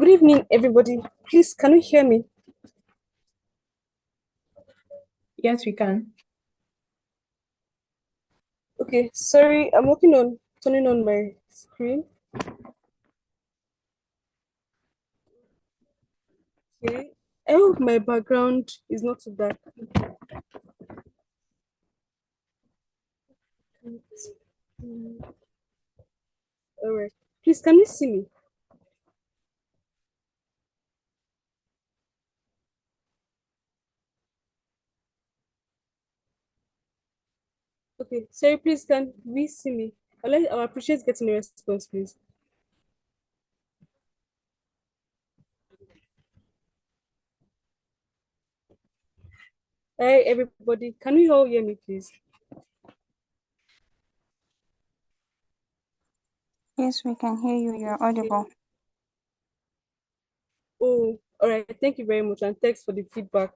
Good evening, everybody. Please, can you hear me? Yes, we can. Okay, sorry, I'm working on turning on my screen. Okay, I hope my background is not too dark. All right, please, can you see me? Okay, sorry, please, can we see me? I'll appreciate getting a response, please. Hi, everybody. Can you all hear me, please? Yes, we can hear you. You're audible. Oh, all right. Thank you very much, and thanks for the feedback.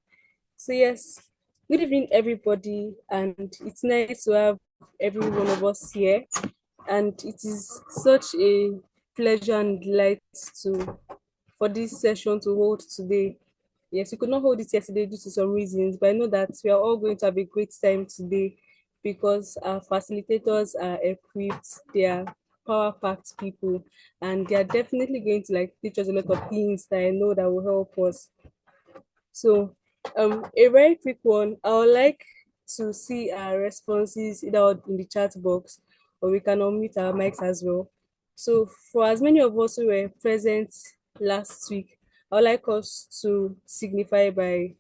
So yes, good evening, everybody, and it's nice to have every one of us here. And it is such a pleasure and delight to for this session to hold today. Yes, we could not hold it yesterday due to some reasons, but I know that we are all going to have a great time today because our facilitators are equipped, they are power-packed people, and they are definitely going to teach us a lot of things that I know that will help us. So, a very quick one. I would like to see our responses either in the chat box or we can unmute our mics as well. So, for as many of us who were present last week, I would like us to signify by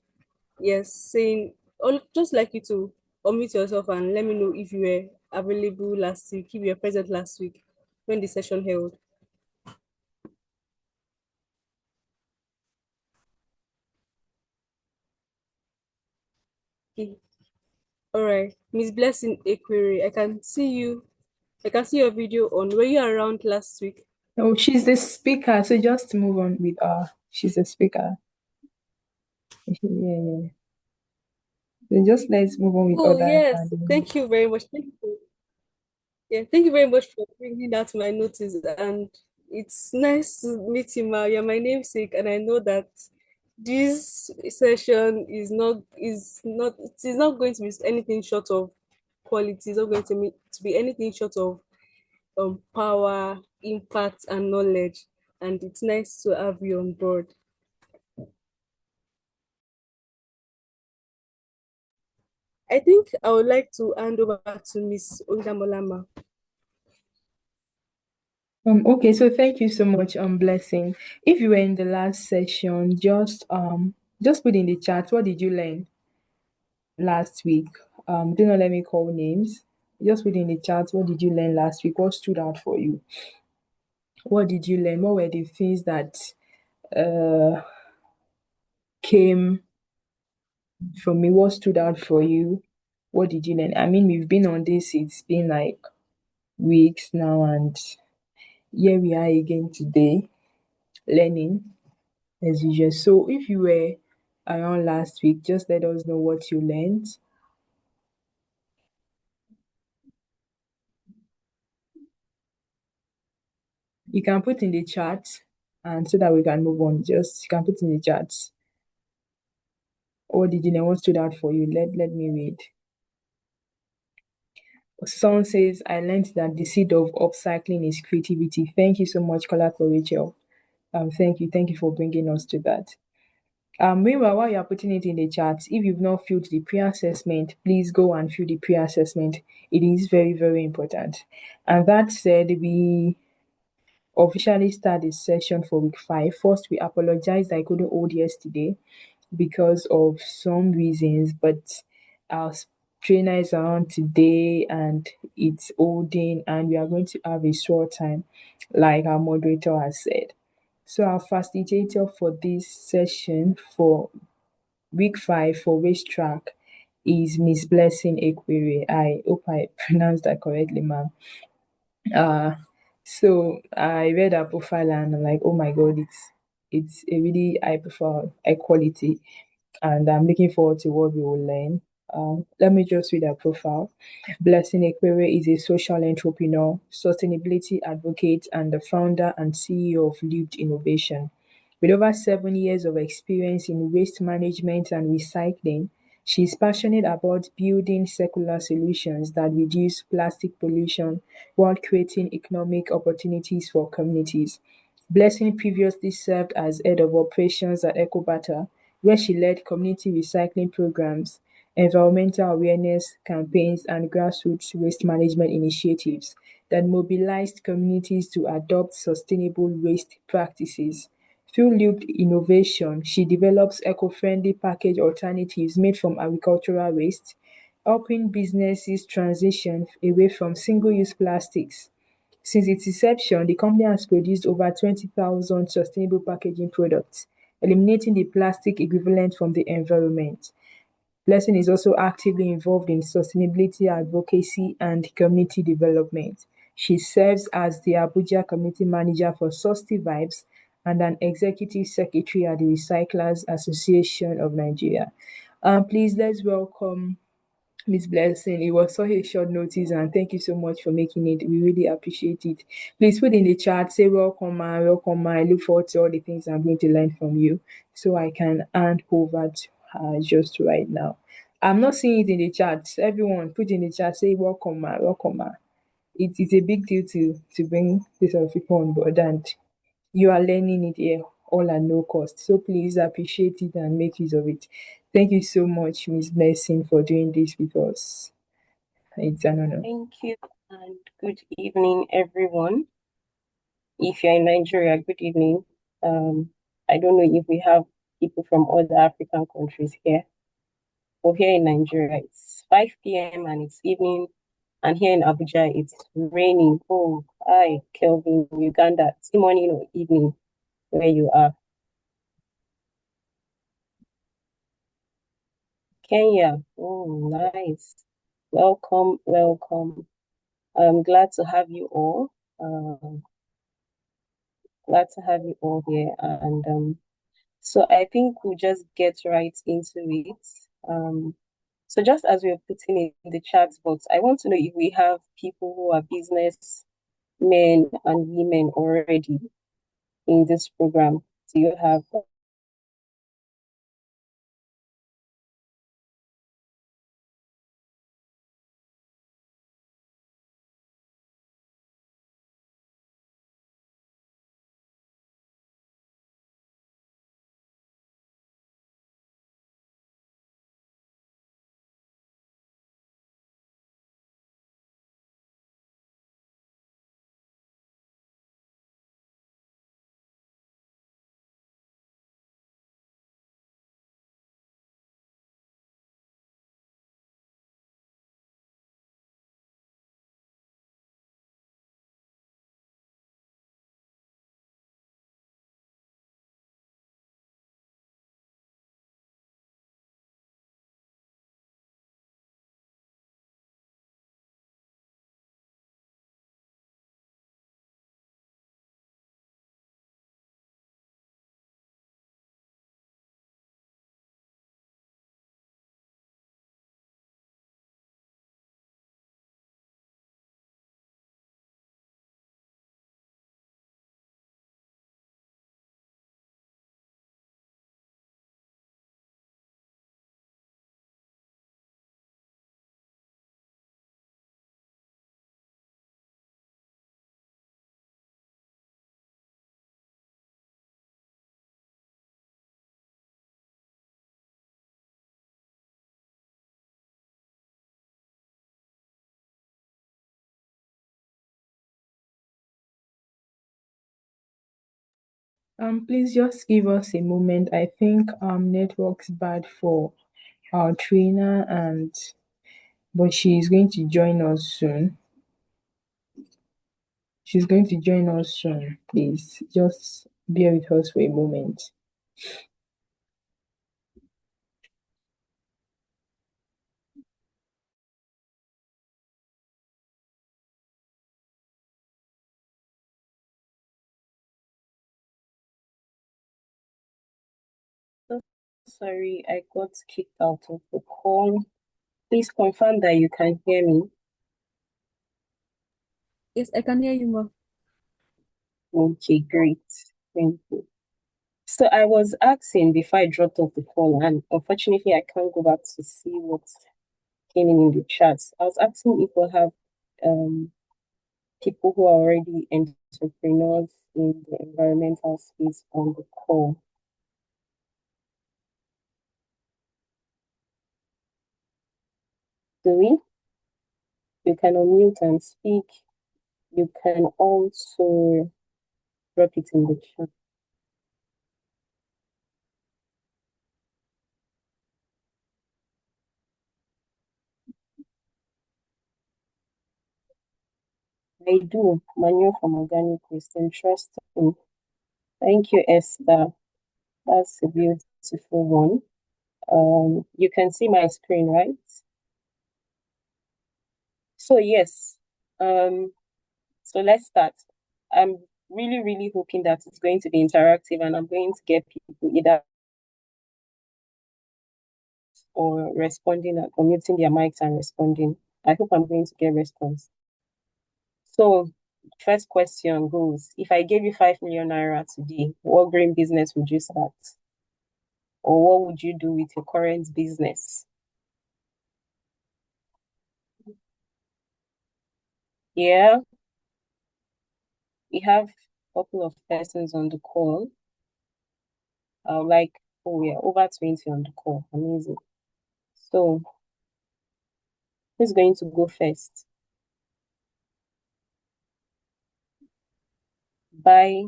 yes, saying, or just like you to unmute yourself and let me know if you were available last week, if you were present last week when the session held. Okay. All right, Miss Blessing Ekwere, I can see your video on. Were you around last week? Oh, she's the speaker, so just move on with her. She's a speaker. Yeah. So just let's move on with Oh others. yes, thank you very much. Thank you very much for bringing that to my notice. And it's nice to meet you, Ma. You're my namesake, and I know that this session is not going to be anything short of quality. It's not going to be anything short of power, impact, and knowledge. And it's nice to have you on board. I think I would like to hand over to Miss Ondamolama. Okay, so thank you so much, Blessing. If you were in the last session, just put in the chat what did you learn last week. Do not let me call names. Just put in the chat what did you learn last week? What stood out for you? What did you learn? What were the things that uh came from me? What stood out for you? What did you learn? I mean, we've been on this, it's been like weeks now, and here we are again today, learning as usual. So, if you were around last week, just let us know what you learned. You can put in the chat, and so that we can move on. Just you can put in the chat. What did you learn? What stood out for you? Let me read. Someone says, I learned that the seed of upcycling is creativity. Thank you so much, Kola Rachel. Thank you for bringing us to that. Meanwhile, while you are putting it in the chat, if you've not filled the pre-assessment, please go and fill the pre-assessment. It is very, very important. And that said, we officially start this session for week 5. First, we apologize that I couldn't hold yesterday because of some reasons, but our trainer is around today and it's holding, and we are going to have a short time, like our moderator has said. So our facilitator for this session for week 5 for Waste Track is Miss Blessing Ekwere. I hope I pronounced that correctly, ma'am. Uh so I read her profile and I'm like, oh my god, it's a really high profile, high quality, and I'm looking forward to what we will learn. Let me just read her profile. Blessing Ekwere is a social entrepreneur, sustainability advocate, and the founder and CEO of Lived Innovation. With over 7 years of experience in waste management and recycling, she is passionate about building circular solutions that reduce plastic pollution while creating economic opportunities for communities. Blessing previously served as head of operations at Ecobata, where she led community recycling programs, environmental awareness campaigns, and grassroots waste management initiatives that mobilized communities to adopt sustainable waste practices. Through looped innovation, she develops eco-friendly package alternatives made from agricultural waste, helping businesses transition away from single-use plastics. Since its inception, the company has produced over 20,000 sustainable packaging products, eliminating the plastic equivalent from the environment. Blessing is also actively involved in sustainability advocacy and community development. She serves as the Abuja Community Manager for Susty Vibes and an Executive Secretary at the Recyclers Association of Nigeria. Please let's welcome Miss Blessing. It was such a short notice, and thank you so much for making it. We really appreciate it. Please put in the chat, say welcome, ma, welcome, ma. I look forward to all the things I'm going to learn from you so I can hand over to her just right now. I'm not seeing it in the chat. Everyone, put in the chat, say welcome, ma, welcome, ma. It's a big deal to bring this sort of people on board, and you are learning it here all at no cost. So please appreciate it and make use of it. Thank you so much, Miss Blessing, for doing this with us. It's an honor. Thank you and good evening, everyone. If you're in Nigeria, good evening. I don't know if we have people from other African countries here. But here in Nigeria, it's 5 p.m. and it's evening. And here in Abuja, it's raining. Oh, hi, Kelvin, Uganda. It's morning or evening where you are. Kenya. Oh, nice. Welcome, welcome. I'm glad to have you all. Glad to have you all here. And so I think we'll just get right into it. So just as we are putting in the chat box, I want to know if we have people who are business men and women already in this program. Do you have? Please just give us a moment. I think network's bad for our trainer, and but she's going to join us soon. She's going to join us soon. Please just bear with us for a moment. Sorry, I got kicked out of the call. Please confirm that you can hear me. Yes, I can hear you, ma. Okay, great. Thank you. So I was asking before I dropped off the call, and unfortunately I can't go back to see what came in the chats. I was asking if we'll have people who are already entrepreneurs in the environmental space on the call. Do we? You can unmute and speak. You can also drop it in the chat. I do. Manual from organic waste. Interesting. Thank you, Esther. That's a beautiful one. You can see my screen, right? So yes. So let's start. I'm really, really hoping that it's going to be interactive, and I'm going to get people either or responding or muting their mics and responding. I hope I'm going to get response. So first question goes, if I gave you 5 million naira today, what green business would you start? Or what would you do with your current business? Yeah, we have a couple of persons on the call. We are over 20 on the call. Amazing. So who's going to go first? Buy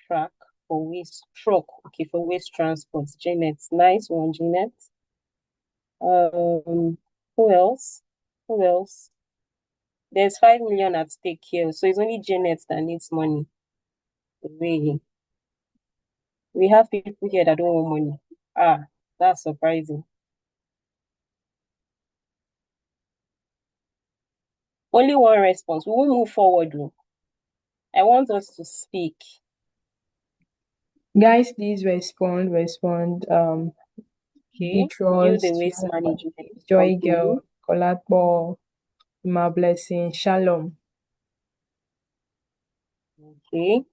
truck for waste transport. Janet, nice one, Janet. Who else? Who else? There's 5 million at stake here, so it's only Janet that needs money. Really. We have people here that don't want money. Ah, that's surprising. Only one response. We will move forward, though. I want us to speak. Guys, please respond. Okay. You, the waste management Joy company. Girl, Colatbo, my Blessing, Shalom. Okay.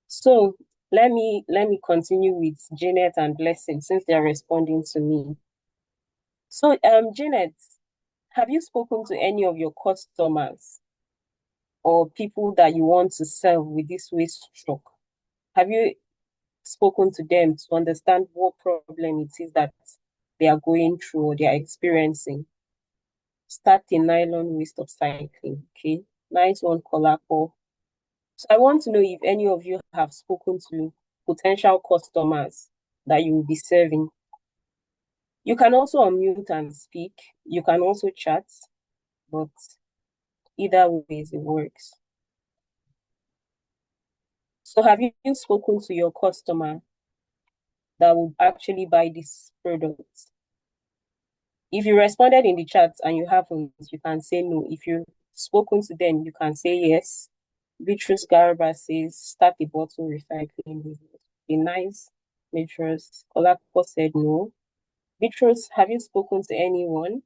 So let me continue with Janet and Blessing since they are responding to me. So Janet, have you spoken to any of your customers or people that you want to serve with this waste truck? Have you spoken to them to understand what problem it is that they are going through or they are experiencing? Start in nylon waste upcycling. Okay, nice one, Kolako. So I want to know if any of you have spoken to potential customers that you will be serving. You can also unmute and speak. You can also chat, but either way it works. So have you spoken to your customer that would actually buy this product? If you responded in the chat and you haven't, you can say no. If you've spoken to them, you can say yes. Beatrice Garba says, start a bottle recycling business. Be nice. Beatrice Olapo said no. Beatrice, have you spoken to anyone?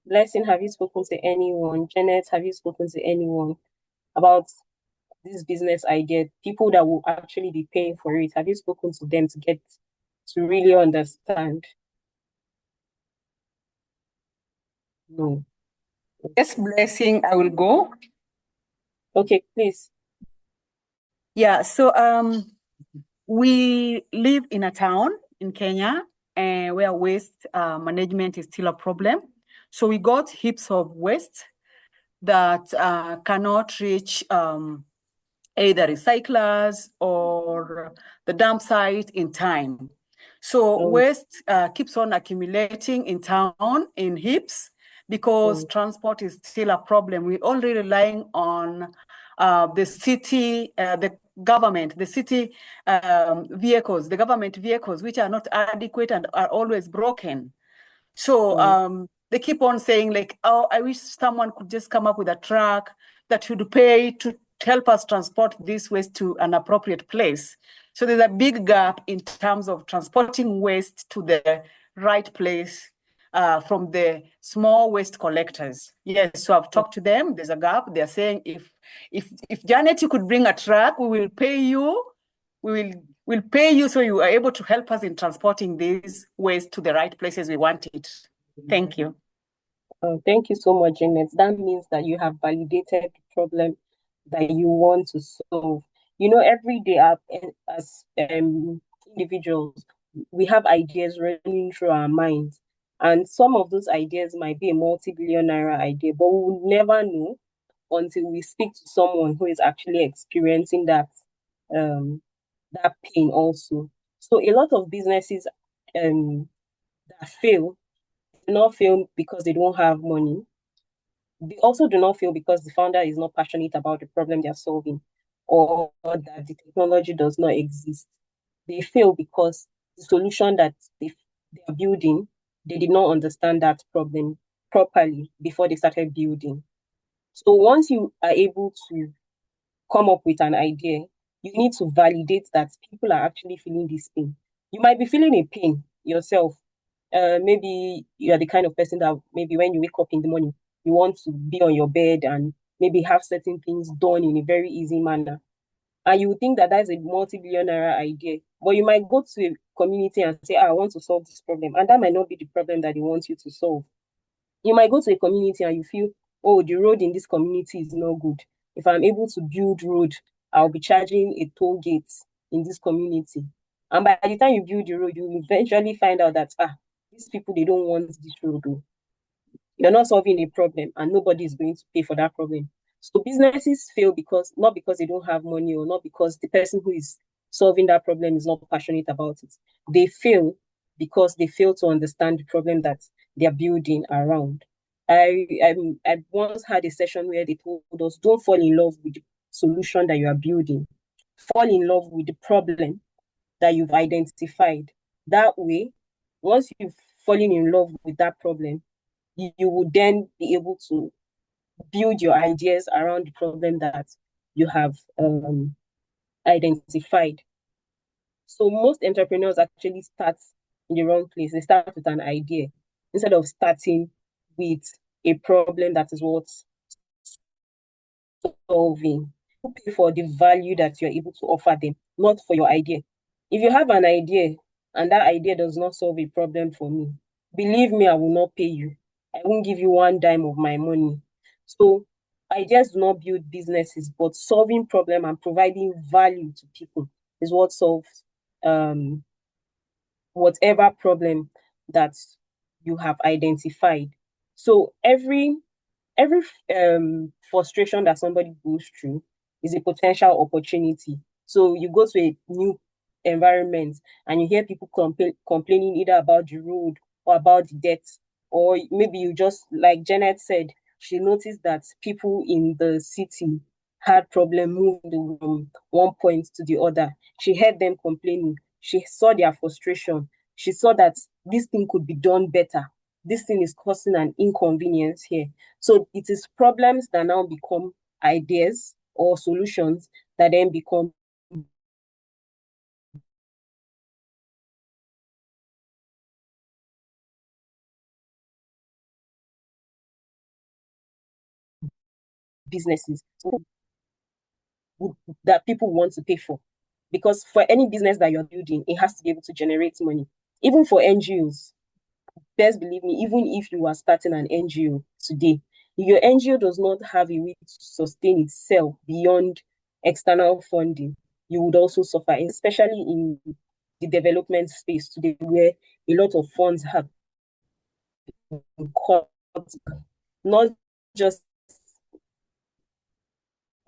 Blessing, have you spoken to anyone? Janet, have you spoken to anyone about this business idea? People that will actually be paying for it. Have you spoken to them to really understand? No. Yes, Blessing, I will go. Okay, please. Yeah, so we live in a town in Kenya where waste management is still a problem. So we got heaps of waste that cannot reach either recyclers or the dump site in time. So waste keeps on accumulating in town in heaps because transport is still a problem. We're already relying on the city, the government, the city vehicles, the government vehicles, which are not adequate and are always broken. So they keep on saying like, oh, I wish someone could just come up with a truck that should pay to help us transport this waste to an appropriate place. So there's a big gap in terms of transporting waste to the right place from the small waste collectors. Yes, so I've talked to them. There's a gap. They're saying if Janet, you could bring a truck, we will pay you. We will We'll pay you so you are able to help us in transporting these waste to the right places we want it. Thank you. Thank you so much, Janet. That means that you have validated the problem that you want to solve. You know, every day as individuals, we have ideas running through our minds. And some of those ideas might be a multi-billion naira idea, but we will never know until we speak to someone who is actually experiencing um, that pain also. So a lot of businesses that fail do not fail because they don't have money. They also do not fail because the founder is not passionate about the problem they are solving, or that the technology does not exist. They fail because the solution that they are building, they did not understand that problem properly before they started building. So once you are able to come up with an idea, you need to validate that people are actually feeling this pain. You might be feeling a pain yourself. Maybe you are the kind of person that maybe when you wake up in the morning, you want to be on your bed and maybe have certain things done in a very easy manner. And you would think that that's a multi-billion naira idea. But you might go to a community and say, I want to solve this problem. And that might not be the problem that they want you to solve. You might go to a community and you feel, oh, the road in this community is not good. If I'm able to build road, I'll be charging a toll gate in this community. And by the time you build the road, you will eventually find out that, these people, they don't want this road. You're not solving a problem and nobody is going to pay for that problem. So businesses fail not because they don't have money or not because the person who is solving that problem is not passionate about it. They fail because they fail to understand the problem that they are building around. I once had a session where they told us, don't fall in love with the solution that you are building. Fall in love with the problem that you've identified. That way, once you've fallen in love with that problem, you will then be able to build your ideas around the problem that you have identified. So most entrepreneurs actually start in the wrong place. They start with an idea instead of starting with a problem that is what's solving. You pay for the value that you're able to offer them, not for your idea. If you have an idea and that idea does not solve a problem for me, believe me, I will not pay you. I won't give you one dime of my money. So ideas do not build businesses, but solving problem and providing value to people is what solves whatever problem that you have identified. So every frustration that somebody goes through is a potential opportunity. So you go to a new environment and you hear people complaining either about the road or about the debt, or maybe you just, like Janet said, she noticed that people in the city had problem moving from one point to the other. She heard them complaining. She saw their frustration. She saw that this thing could be done better. This thing is causing an inconvenience here. So it is problems that now become ideas or solutions that then become businesses that people want to pay for. Because for any business that you're building, it has to be able to generate money. Even for NGOs, best believe me, even if you are starting an NGO today, if your NGO does not have a way to sustain itself beyond external funding, you would also suffer, especially in the development space today, where a lot of funds have been cut, not just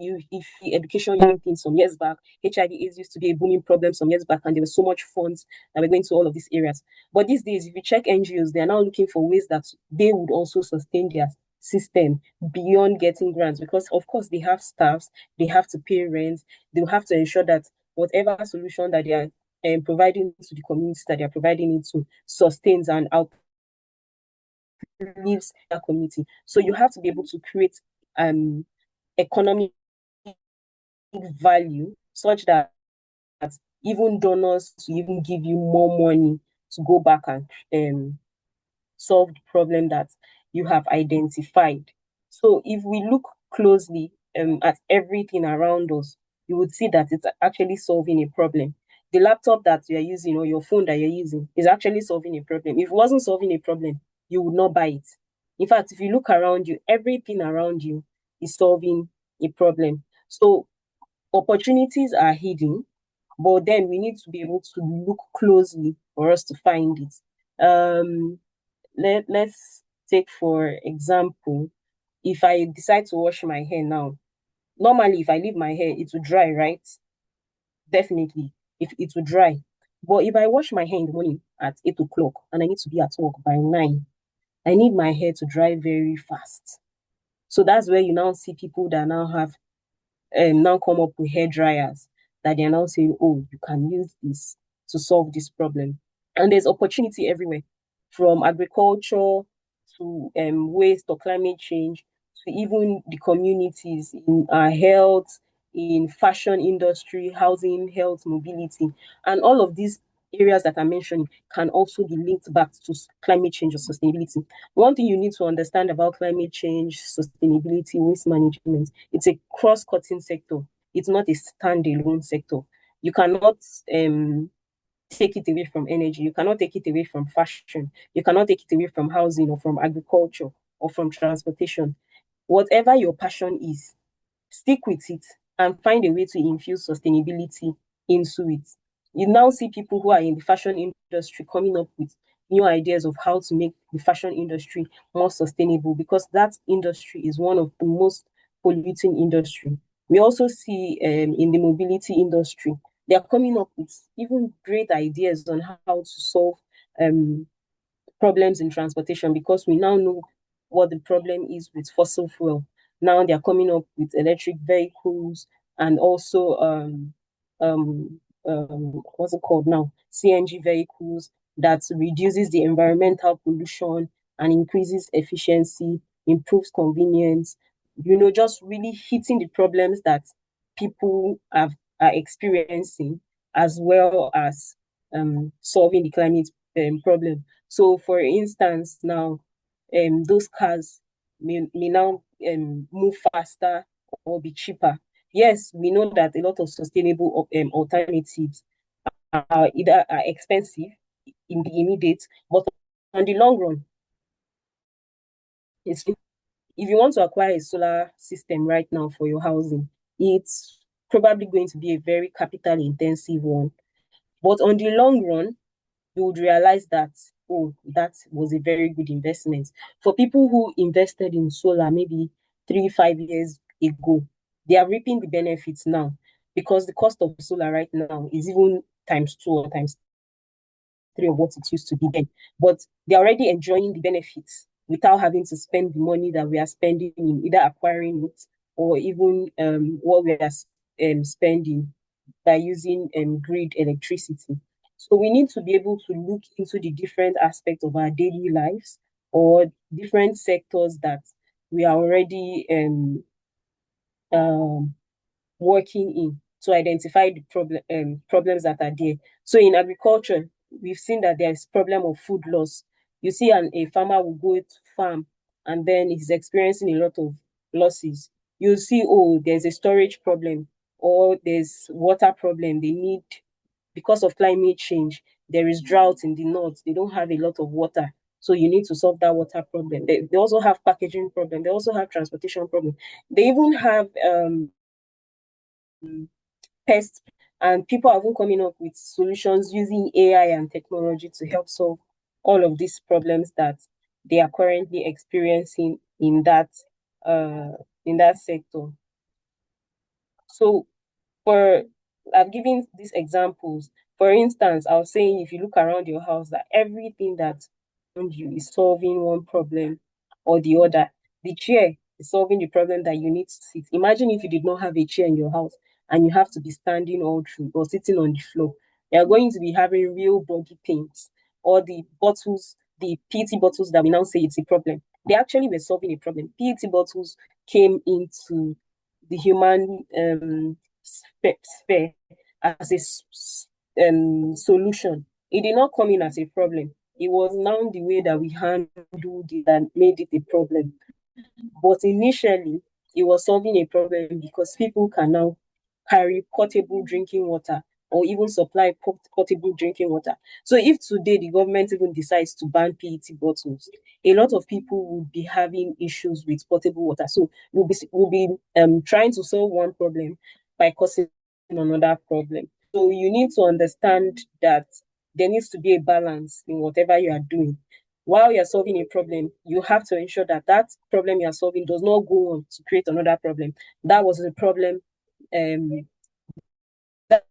if education thing some years back, HIV/AIDS used to be a booming problem some years back, and there was so much funds that were going to all of these areas. But these days, if you check NGOs, they are now looking for ways that they would also sustain their system beyond getting grants, because of course they have staffs, they have to pay rent, they will have to ensure that whatever solution that they are providing to the community that they are providing it to sustains and outlives that community. So you have to be able to create economic value such that even donors to even give you more money to go back and solve the problem that you have identified. So if we look closely at everything around us, you would see that it's actually solving a problem. the laptop that you're using or your phone that you're using is actually solving a problem. If it wasn't solving a problem, you would not buy it. In fact, if you look around you, everything around you is solving a problem. So opportunities are hidden, but then we need to be able to look closely for us to find it. Let's take, for example, if I decide to wash my hair now, normally if I leave my hair, it will dry, right? Definitely, if it will dry. But if I wash my hair in the morning at 8 o'clock and I need to be at work by 9, I need my hair to dry very fast. So that's where you now see people that now have now come up with hair dryers that they're now saying, oh, you can use this to solve this problem. And there's opportunity everywhere, from agriculture to waste or climate change, to even the communities in our health, in fashion industry, housing, health, mobility. And all of these areas that I mentioned can also be linked back to climate change or sustainability. One thing you need to understand about climate change, sustainability, waste management, it's a cross-cutting sector. It's not a standalone sector. You cannot take it away from energy. You cannot take it away from fashion. You cannot take it away from housing or from agriculture or from transportation. Whatever your passion is, stick with it and find a way to infuse sustainability into it. You now see people who are in the fashion industry coming up with new ideas of how to make the fashion industry more sustainable, because that industry is one of the most polluting industry. We also see in the mobility industry, they are coming up with even great ideas on how to solve problems in transportation, because we now know what the problem is with fossil fuel. Now they're coming up with electric vehicles and also what's it called now? CNG vehicles that reduces the environmental pollution and increases efficiency, improves convenience, just really hitting the problems that people are experiencing, as well as solving the climate problem. So, for instance, now those cars may now move faster or be cheaper. Yes, we know that a lot of sustainable alternatives are expensive in the immediate, but on the long run, if you want to acquire a solar system right now for your housing, it's probably going to be a very capital intensive one. But on the long run, you would realize that, oh, that was a very good investment. For people who invested in solar maybe 3-5 years ago, they are reaping the benefits now, because the cost of solar right now is even times 2 or times 3 of what it used to be then. But they're already enjoying the benefits without having to spend the money that we are spending in either acquiring it or even what we are spending by using grid electricity. So we need to be able to look into the different aspects of our daily lives or different sectors that we are already working in, to identify the problems that are there. So in agriculture, we've seen that there's problem of food loss. You see a farmer will go to farm and then he's experiencing a lot of losses. You'll see, oh, there's a storage problem or there's water problem. They need, because of climate change, there is drought in the north. They don't have a lot of water. So you need to solve that water problem. They also have packaging problem. They also have transportation problem. They even have pests, and people are even coming up with solutions using AI and technology to help solve all of these problems that they are currently experiencing in that sector. So I've given these examples. For instance, I was saying, if you look around your house, that everything that around you is solving one problem or the other. The chair is solving the problem that you need to sit. Imagine if you did not have a chair in your house and you have to be standing all through or sitting on the floor. You are going to be having real body pains. Or the bottles, the PET bottles that we now say it's a problem. They actually were solving a problem. PET bottles came into the human sphere as a solution. It did not come in as a problem. It was now the way that we handled it that made it a problem. But initially, it was solving a problem because people can now carry portable drinking water or even supply portable drinking water. So if today the government even decides to ban PET bottles, a lot of people will be having issues with potable water. So we'll be trying to solve one problem by causing another problem. So you need to understand that there needs to be a balance in whatever you are doing. While you're solving a problem, you have to ensure that that problem you're solving does not go on to create another problem. That was the problem. That,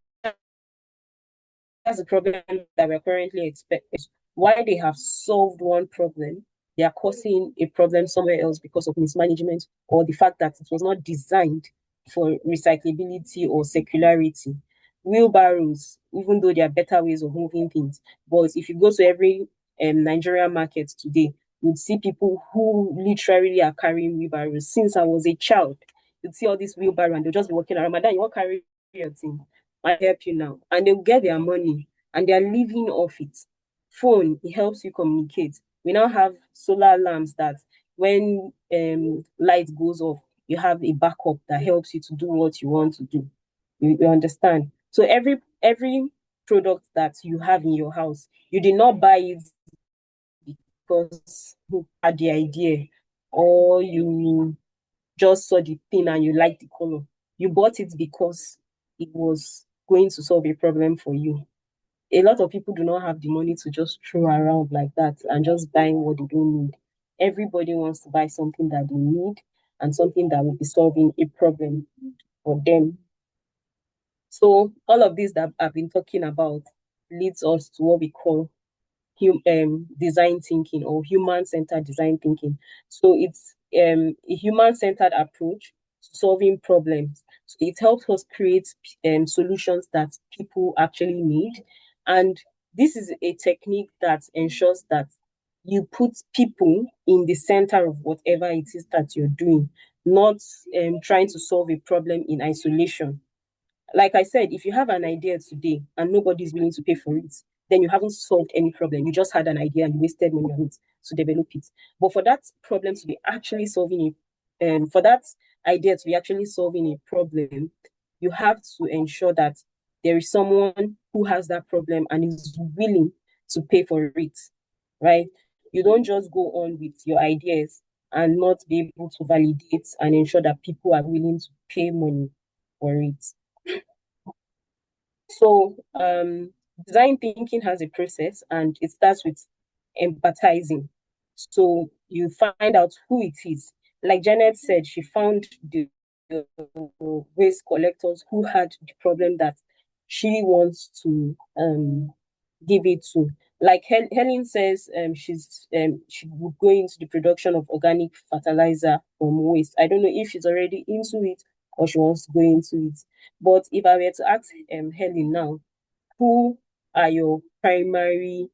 that's the problem that we're currently expecting. Why they have solved one problem, they are causing a problem somewhere else because of mismanagement or the fact that it was not designed for recyclability or circularity. Wheelbarrows, even though there are better ways of moving things, but if you go to every Nigerian market today, you'd see people who literally are carrying wheelbarrows. Since I was a child, you'd see all these wheelbarrows and they'll just be walking around. Madam, you won't carry your thing. I help you now. And they'll get their money and they're living off it. Phone, it helps you communicate. We now have solar lamps that when light goes off, you have a backup that helps you to do what you want to do. You understand? So every product that you have in your house, you did not buy it because you had the idea or you just saw the thing and you liked the color. You bought it because it was going to solve a problem for you. A lot of people do not have the money to just throw around like that and just buying what they don't need. Everybody wants to buy something that they need and something that will be solving a problem for them. So all of this that I've been talking about leads us to what we call design thinking or human-centered design thinking. So it's a human-centered approach to solving problems. So it helps us create solutions that people actually need. And this is a technique that ensures that you put people in the center of whatever it is that you're doing, not trying to solve a problem in isolation. Like I said, if you have an idea today and nobody is willing to pay for it, then you haven't solved any problem. You just had an idea and you wasted money on it to develop it. But for that problem to be actually solving it, for that idea to be actually solving a problem, you have to ensure that there is someone who has that problem and is willing to pay for it, right? You don't just go on with your ideas and not be able to validate and ensure that people are willing to pay money for it. So design thinking has a process and it starts with empathizing. So you find out who it is. Like Janet said, she found the waste collectors who had the problem that she wants to give it to. Like Helen says, she would go into the production of organic fertilizer from waste. I don't know if she's already into it or she wants to go into it. But if I were to ask Helen now, who are your primary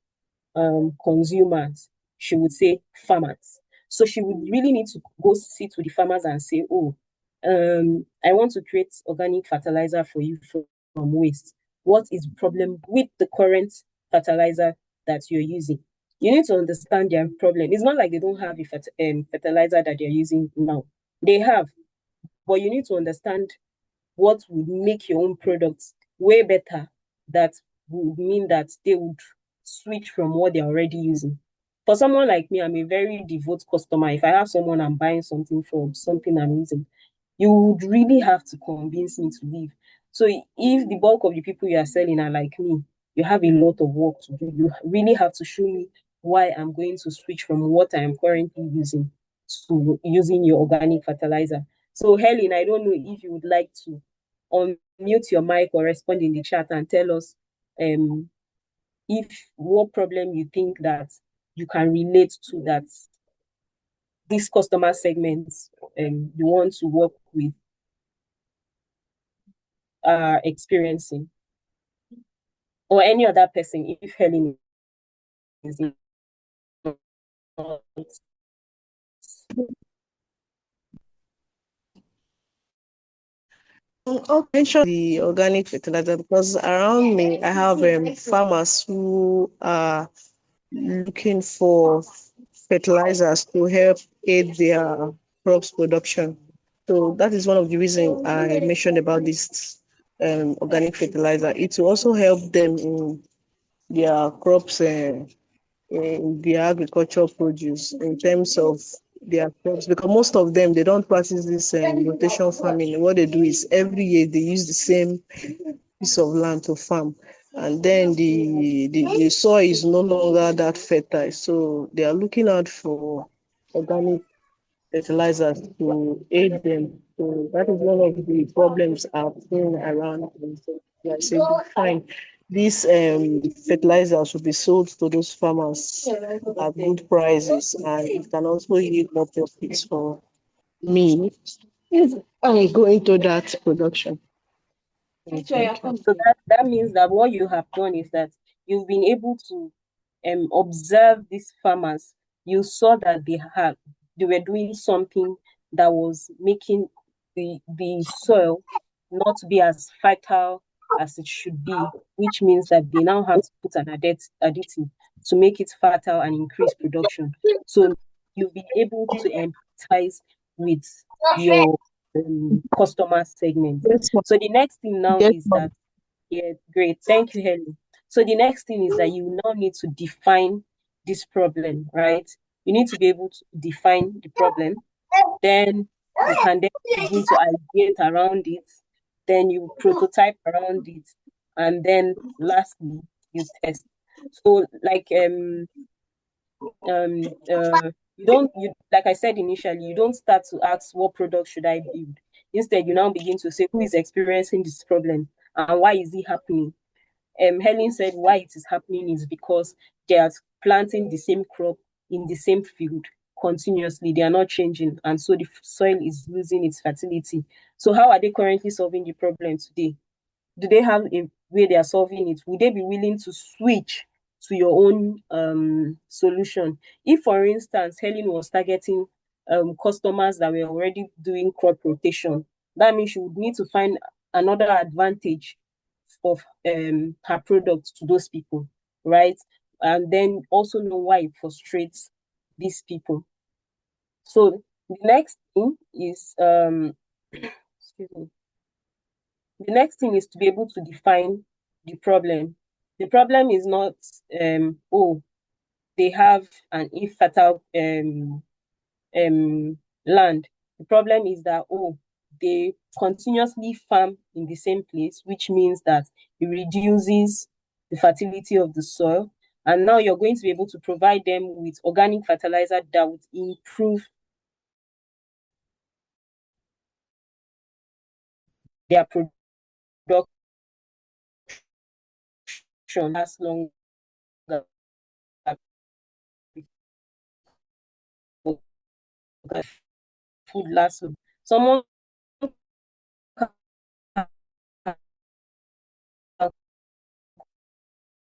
consumers? She would say farmers. So she would really need to go sit with the farmers and say, oh, I want to create organic fertilizer for you from waste. What is the problem with the current fertilizer that you're using? You need to understand their problem. It's not like they don't have a fertilizer that they're using now. They have, but you need to understand what would make your own products way better, that would mean that they would switch from what they're already using. For someone like me, I'm a very devout customer. If I have someone I'm buying something from, something I'm using, you would really have to convince me to leave. So if the bulk of the people you are selling are like me, you have a lot of work to do. You really have to show me why I'm going to switch from what I am currently using to using your organic fertilizer. So Helen, I don't know if you would like to unmute your mic or respond in the chat and tell us if what problem you think that you can relate to that this customer segments you want to work with are experiencing, or any other person if Helen is not. I'll mention the organic fertilizer because around me I have farmers who are looking for fertilizers to help aid their crops production. So that is one of the reasons I mentioned about this organic fertilizer, it will also help them in their crops, in their agricultural produce in terms of their crops, because most of them, they don't practice this rotation farming. What they do is every year they use the same piece of land to farm, and then the soil is no longer that fertile, so they are looking out for organic fertilizers to aid them. So that is one of the problems I've seen around. So I say, fine, these fertilizers should be sold to those farmers at good prices, and it can also yield more profits for me if I go into that production. So that means that what you have done is that you've been able to observe these farmers. You saw that they were doing something that was making the soil not be as fertile as it should be, which means that they now have to put an additive to make it fertile and increase production. So you'll be able to empathize with your customer segment. Yes, ma'am. So the next thing now Yes, is ma'am. that, yeah, great. Thank you, Helen. So the next thing is that you now need to define this problem, right? You need to be able to define the problem. Then you can then begin to ideate around it. Then you prototype around it. And then lastly, you test. So like you don't, you like I said initially, you don't start to ask what product should I build. Instead, you now begin to say who is experiencing this problem and why is it happening. Helen said why it is happening is because they are planting the same crop in the same field continuously. They are not changing, and so the soil is losing its fertility. So how are they currently solving the problem today? Do they have a way they are solving it? Would they be willing to switch to your own solution? If, for instance, Helen was targeting customers that were already doing crop rotation, that means she would need to find another advantage of her product to those people, right? And then also know why it frustrates these people. So the next thing is excuse me. The next thing is to be able to define the problem. The problem is not oh, they have an infertile land. The problem is that oh, they continuously farm in the same place, which means that it reduces the fertility of the soil. And now you're going to be able to provide them with organic fertilizer that would improve their production as long as food lasts. Someone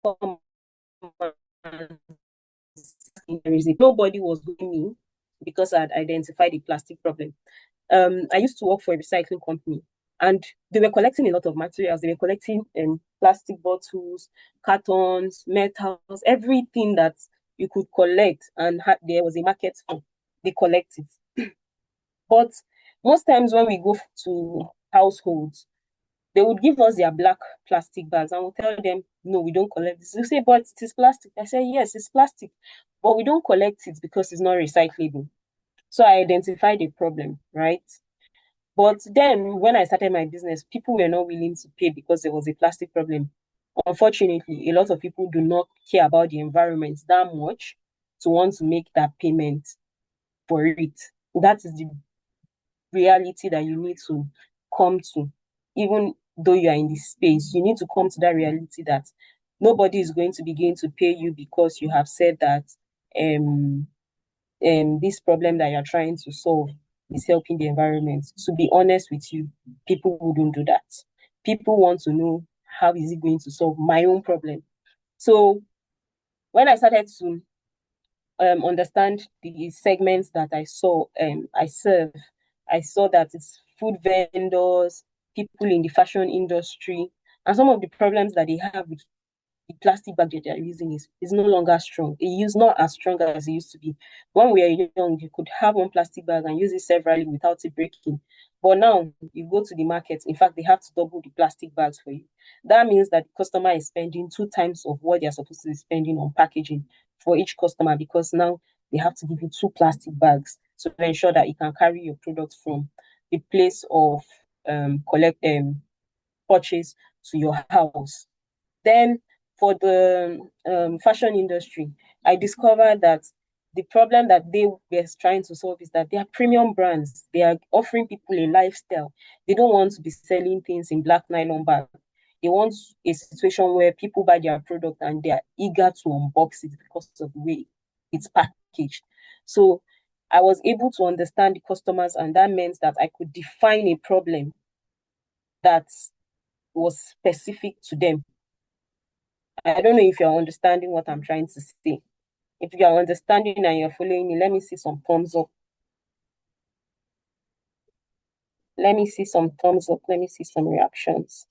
come and nobody was with me because I had identified the plastic problem. I used to work for a recycling company, and they were collecting a lot of materials. They were collecting plastic bottles, cartons, metals, everything that you could collect, and there was a market for. They collect it. But most times when we go to households, they would give us their black plastic bags and we'll tell them, no, we don't collect this. They say, but it is plastic. I say, yes, it's plastic, but we don't collect it because it's not recyclable. So I identified a problem, right? But then when I started my business, people were not willing to pay because there was a plastic problem. Unfortunately, a lot of people do not care about the environment that much to want to make that payment for it. That is the reality that you need to come to. Even though you are in this space, you need to come to that reality that nobody is going to begin to pay you because you have said that this problem that you're trying to solve is helping the environment. To be honest with you, people wouldn't do that. People want to know how is it going to solve my own problem. So when I started to understand the segments that I serve, I saw that it's food vendors, people in the fashion industry, and some of the problems that they have with the plastic bag that they're using is no longer strong. It is not as strong as it used to be. When we were young, you could have one plastic bag and use it severally without it breaking. But now you go to the market, in fact, they have to double the plastic bags for you. That means that the customer is spending 2 times of what they're supposed to be spending on packaging for each customer, because now they have to give you 2 plastic bags to ensure that you can carry your product from the place of purchase to your house. Then for the fashion industry, I discovered that the problem that they were trying to solve is that they are premium brands. They are offering people a lifestyle. They don't want to be selling things in black nylon bag. They want a situation where people buy their product and they are eager to unbox it because of the way it's packaged. So I was able to understand the customers, and that meant that I could define a problem that was specific to them. I don't know if you're understanding what I'm trying to say. If you are understanding and you're following me, let me see some thumbs up. Let me see some thumbs up. Let me see some reactions.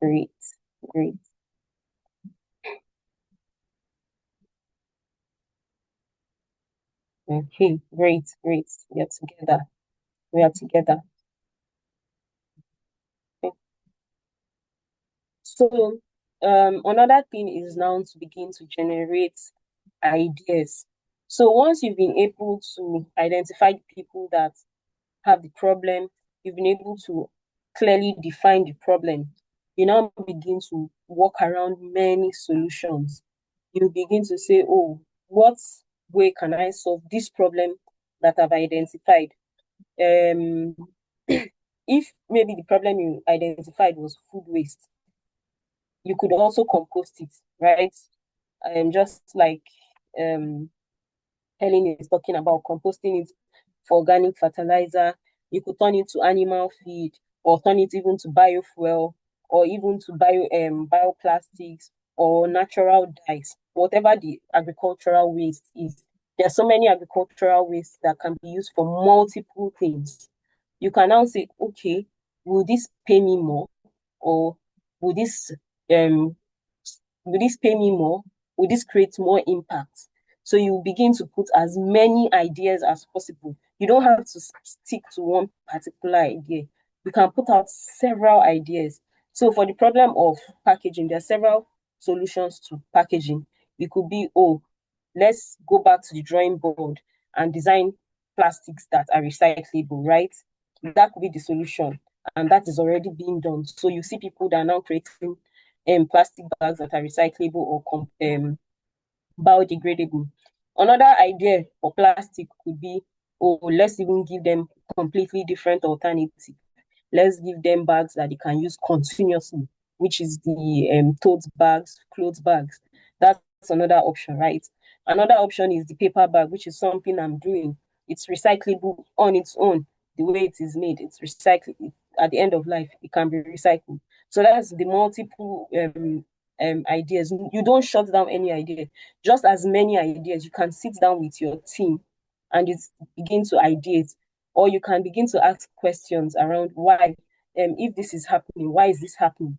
Great, great. Okay, great, great. We are together. We are together. Okay. So, another thing is now to begin to generate ideas. So once you've been able to identify the people that have the problem, you've been able to clearly define the problem, you now begin to work around many solutions. You begin to say, oh, what way can I solve this problem that I've identified? If maybe the problem you identified was food waste, you could also compost it, right? Just like Helen is talking about composting it for organic fertilizer. You could turn it to animal feed, or turn it even to biofuel, or even to bioplastics or natural dyes, whatever the agricultural waste is. There are so many agricultural waste that can be used for multiple things. You can now say, okay, will this pay me more, or will this um will this pay me more? Will this create more impact? So you begin to put as many ideas as possible. You don't have to stick to one particular idea. You can put out several ideas. So for the problem of packaging, there are several solutions to packaging. It could be, oh, let's go back to the drawing board and design plastics that are recyclable, right? That could be the solution. And that is already being done. So you see people that are now creating plastic bags that are recyclable or biodegradable. Another idea for plastic could be, oh, let's even give them completely different alternative. Let's give them bags that they can use continuously, which is the tote bags, clothes bags. That's another option, right? Another option is the paper bag, which is something I'm doing. It's recyclable on its own. The way it is made, it's recyclable. At the end of life, it can be recycled. So that's the multiple ideas. You don't shut down any idea. Just as many ideas, you can sit down with your team and you begin to ideate, or you can begin to ask questions around why, if this is happening, why is this happening?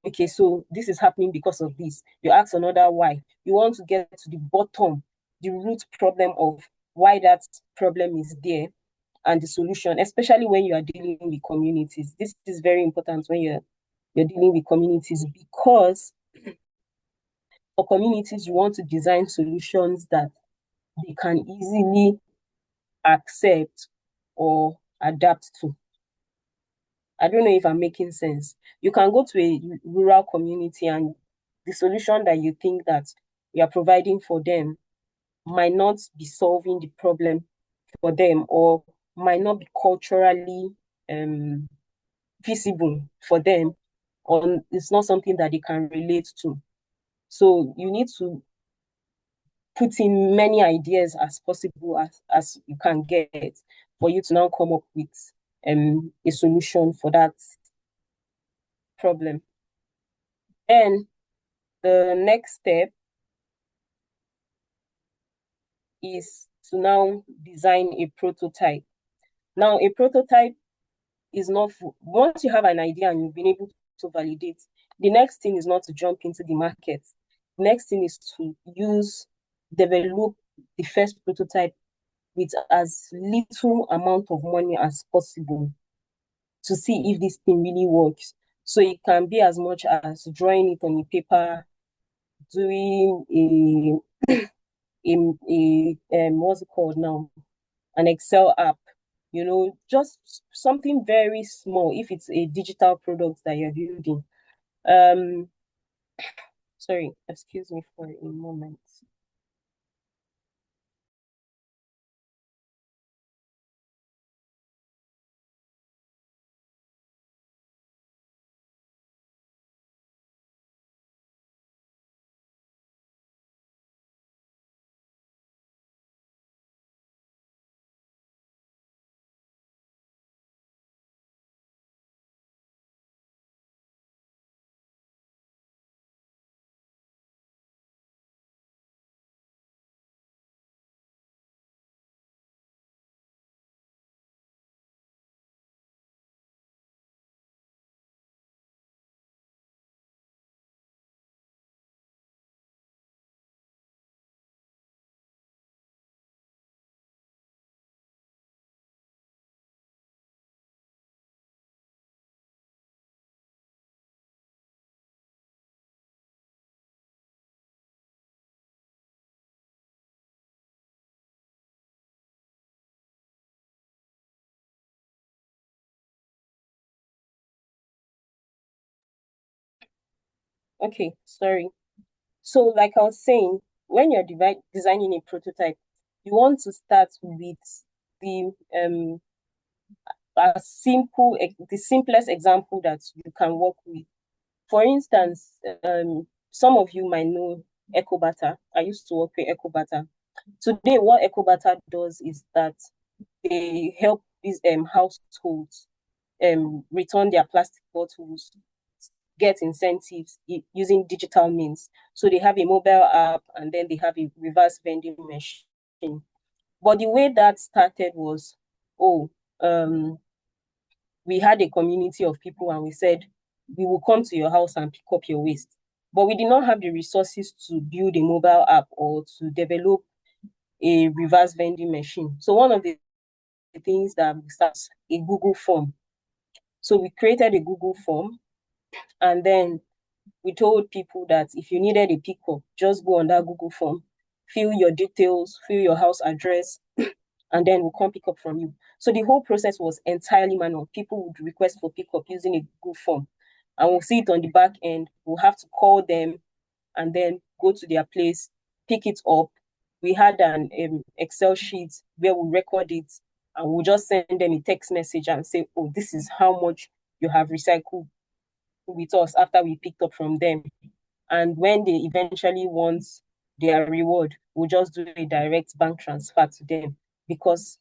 Okay, so this is happening because of this. You ask another why. You want to get to the bottom, the root problem of why that problem is there, and the solution, especially when you are dealing with communities. This is very important when you're dealing with communities, because for communities, you want to design solutions that they can easily accept or adapt to. I don't know if I'm making sense. You can go to a rural community, and the solution that you think that you are providing for them might not be solving the problem for them, or might not be culturally feasible for them, or it's not something that they can relate to. So you need to put in many ideas as possible as you can get, for you to now come up with a solution for that problem. Then the next step is to now design a prototype. Now, a prototype is not once you have an idea and you've been able to validate, the next thing is not to jump into the market. The next thing is to develop the first prototype with as little amount of money as possible to see if this thing really works. So it can be as much as drawing it on a paper, doing what's it called now? An Excel app, just something very small if it's a digital product that you're building. Sorry, excuse me for a moment. Okay, sorry. So, like I was saying, when you're designing a prototype, you want to start with the the simplest example that you can work with. For instance, some of you might know Ecobata. I used to work with Ecobata. Today, what Ecobata does is that they help these households return their plastic bottles, get incentives using digital means. So they have a mobile app and then they have a reverse vending machine. But the way that started was, we had a community of people and we said, we will come to your house and pick up your waste. But we did not have the resources to build a mobile app or to develop a reverse vending machine. So one of the things that we started a Google form. So we created a Google form and then we told people that if you needed a pickup, just go on that Google form, fill your details, fill your house address, and then we'll come pick up from you. So the whole process was entirely manual. People would request for pickup using a Google form, and we'll see it on the back end. We'll have to call them and then go to their place, pick it up. We had an Excel sheet where we record it, and we'll just send them a text message and say, oh, this is how much you have recycled with us after we picked up from them. And when they eventually want their reward, we'll just do a direct bank transfer to them because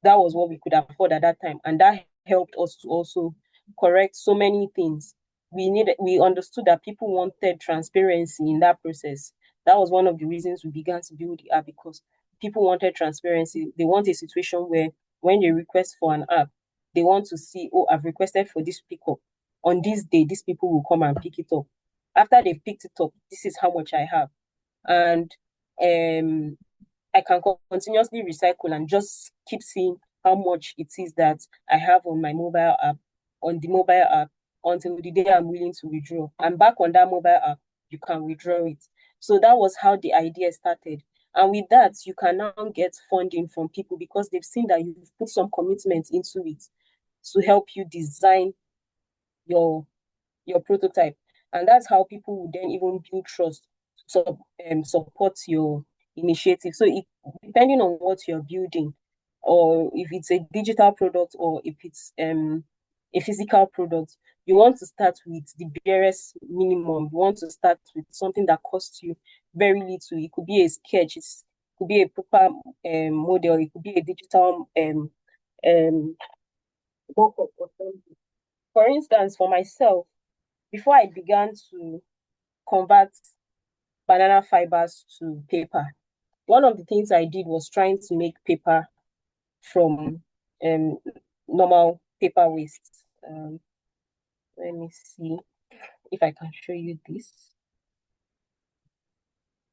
that was what we could afford at that time. And that helped us to also correct so many things. We understood that people wanted transparency in that process. That was one of the reasons we began to build the app because people wanted transparency. They want a situation where when they request for an app, they want to see, oh, I've requested for this pickup. On this day, these people will come and pick it up. After they've picked it up, this is how much I have. And I can continuously recycle and just keep seeing how much it is that I have on the mobile app, until the day I'm willing to withdraw. And back on that mobile app, you can withdraw it. So that was how the idea started. And with that, you can now get funding from people because they've seen that you've put some commitment into it to help you design your prototype. And that's how people will then even build trust to support your initiative. So depending on what you're building, or if it's a digital product or if it's a physical product, you want to start with the barest minimum. You want to start with something that costs you very little. It could be a sketch, it could be a proper model, it could be a digital mock-up or something. For instance, for myself, before I began to convert banana fibers to paper, one of the things I did was trying to make paper from normal paper waste. Let me see. if I can show you this.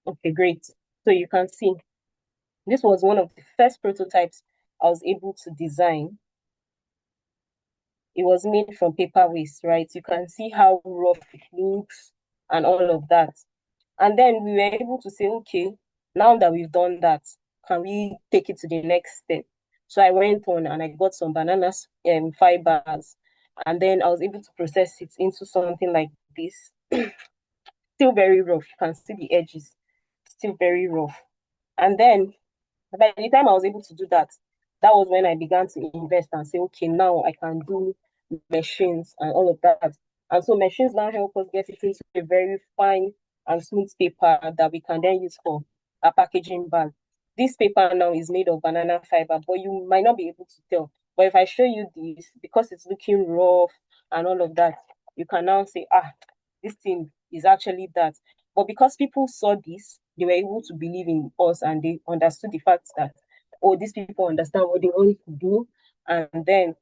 Okay, great. So you can see this was one of the first prototypes I was able to design. It was made from paper waste, right? You can see how rough it looks and all of that. And then we were able to say, okay, now that we've done that, can we take it to the next step? So I went on and I got some banana fibers, and then I was able to process it into something like this. Still very rough. You can see the edges, still very rough. And then by the time I was able to do that, that was when I began to invest and say, okay, now I can do machines and all of that. And so machines now help us get it into a very fine and smooth paper that we can then use for a packaging bag. This paper now is made of banana fiber, but you might not be able to tell. But if I show you this, because it's looking rough and all of that, you can now say, this thing is actually that. But because people saw this, they were able to believe in us and they understood the fact that, oh, these people understand what they want to do. And then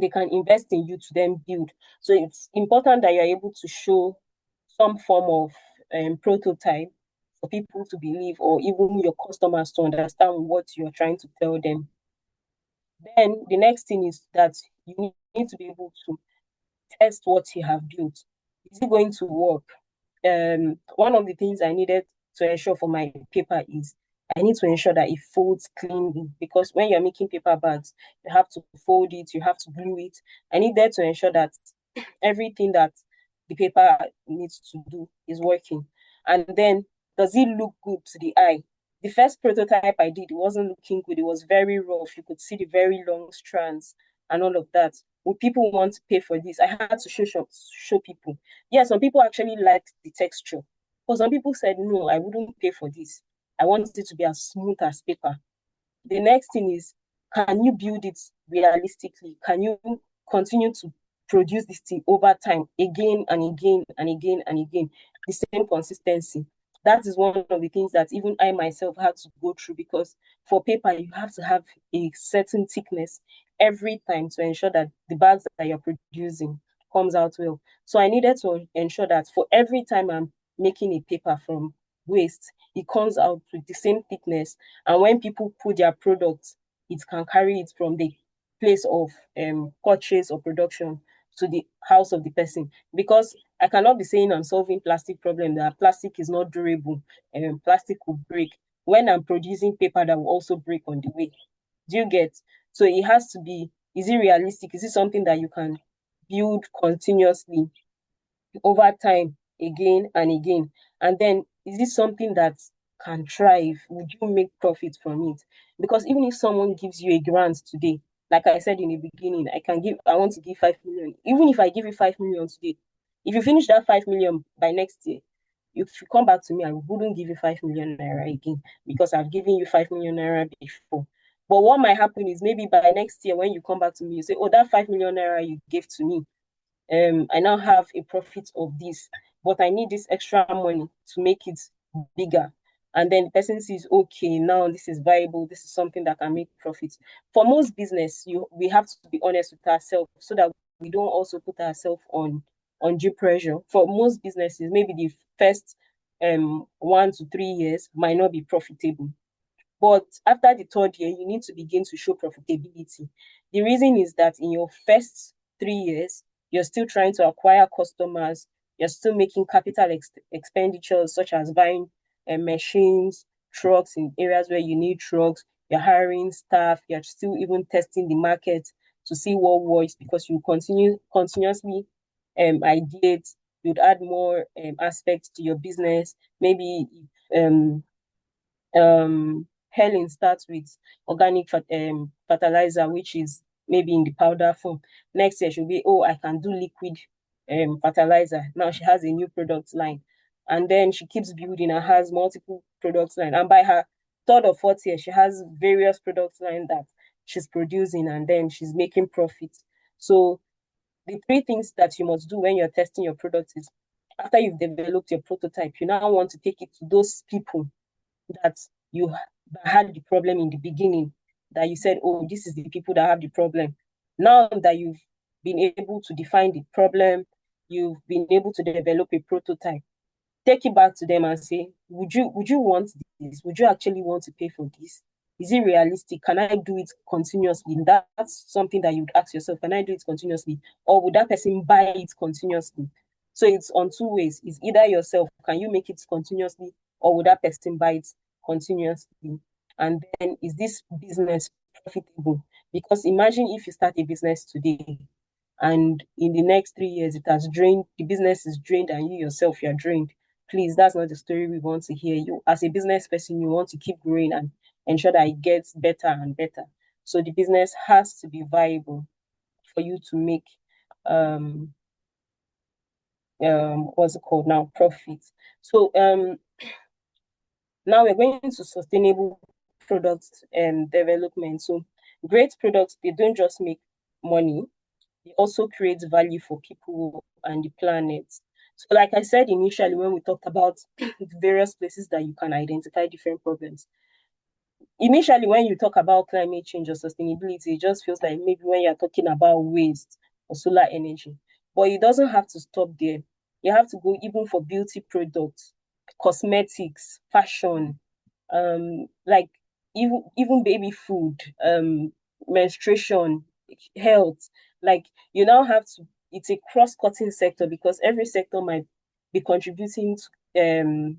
they can invest in you to then build. So it's important that you're able to show some form of prototype for people to believe, or even your customers to understand what you're trying to tell them. Then the next thing is that you need to be able to test what you have built. Is it going to work? One of the things I needed to ensure for my paper is I need to ensure that it folds cleanly, because when you're making paper bags, you have to fold it, you have to glue it. I needed to ensure that everything that the paper needs to do is working. And then, does it look good to the eye? The first prototype I did, it wasn't looking good. It was very rough. You could see the very long strands and all of that. Would people want to pay for this? I had to show people. Yeah, some people actually liked the texture. But some people said, no, I wouldn't pay for this. I want it to be as smooth as paper. The next thing is, can you build it realistically? Can you continue to produce this thing over time, again and again and again and again, the same consistency? That is one of the things that even I myself had to go through, because for paper, you have to have a certain thickness every time to ensure that the bags that you're producing comes out well. So I needed to ensure that for every time I'm making a paper from waste, it comes out with the same thickness. And when people put their products, it can carry it from the place of purchase or production to the house of the person. Because I cannot be saying I'm solving plastic problem, that plastic is not durable and plastic will break, when I'm producing paper that will also break on the way. Do you get? So it has to be, is it realistic? Is it something that you can build continuously over time, again and again? And then, is this something that can thrive? Would you make profit from it? Because even if someone gives you a grant today, like I said in the beginning, I want to give 5 million. Even if I give you 5 million today, if you finish that 5 million by next year, if you come back to me, I wouldn't give you 5 million naira again, because I've given you 5 million naira before. But what might happen is, maybe by next year, when you come back to me, you say, oh, that 5 million naira you gave to me, I now have a profit of this, but I need this extra money to make it bigger. And then the person sees, okay, now this is viable, this is something that can make profit. For most business, we have to be honest with ourselves, so that we don't also put ourselves on due pressure. For most businesses, maybe the first 1 to 3 years might not be profitable. But after the third year, you need to begin to show profitability. The reason is that in your first 3 years, you're still trying to acquire customers, you're still making capital expenditures, such as buying machines, trucks in areas where you need trucks, you're hiring staff, you're still even testing the market to see what works, because you continuously ideate, you'd add more aspects to your business. Maybe Helen starts with organic fertilizer, which is maybe in the powder form. Next year, she'll be, oh, I can do liquid fertilizer. Now she has a new product line. And then she keeps building and has multiple product line. And by her third or fourth year, she has various product line that she's producing, and then she's making profits. So the three things that you must do when you're testing your product is, after you've developed your prototype, you now want to take it to those people that you had the problem in the beginning, that you said, oh, this is the people that have the problem. Now that you've been able to define the problem, you've been able to develop a prototype, take it back to them and say, would you want this? Would you actually want to pay for this? Is it realistic? Can I do it continuously? That's something that you'd ask yourself. Can I do it continuously? Or would that person buy it continuously? So it's on two ways. It's either yourself, can you make it continuously? Or would that person buy it continuously? And then, is this business profitable? Because imagine if you start a business today and in the next 3 years it has drained, the business is drained, and you yourself, you're drained. Please, that's not the story we want to hear. You, as a business person, you want to keep growing and ensure that it gets better and better. So the business has to be viable for you to make what's it called now, profit. So now we're going into sustainable product development. So great products, they don't just make money, they also create value for people and the planet. So like I said initially, when we talked about the various places that you can identify different problems, initially when you talk about climate change or sustainability, it just feels like maybe when you're talking about waste or solar energy. But it doesn't have to stop there. You have to go even for beauty products, cosmetics, fashion, like even baby food, menstruation, health. Like, you now have to, it's a cross-cutting sector, because every sector might be contributing to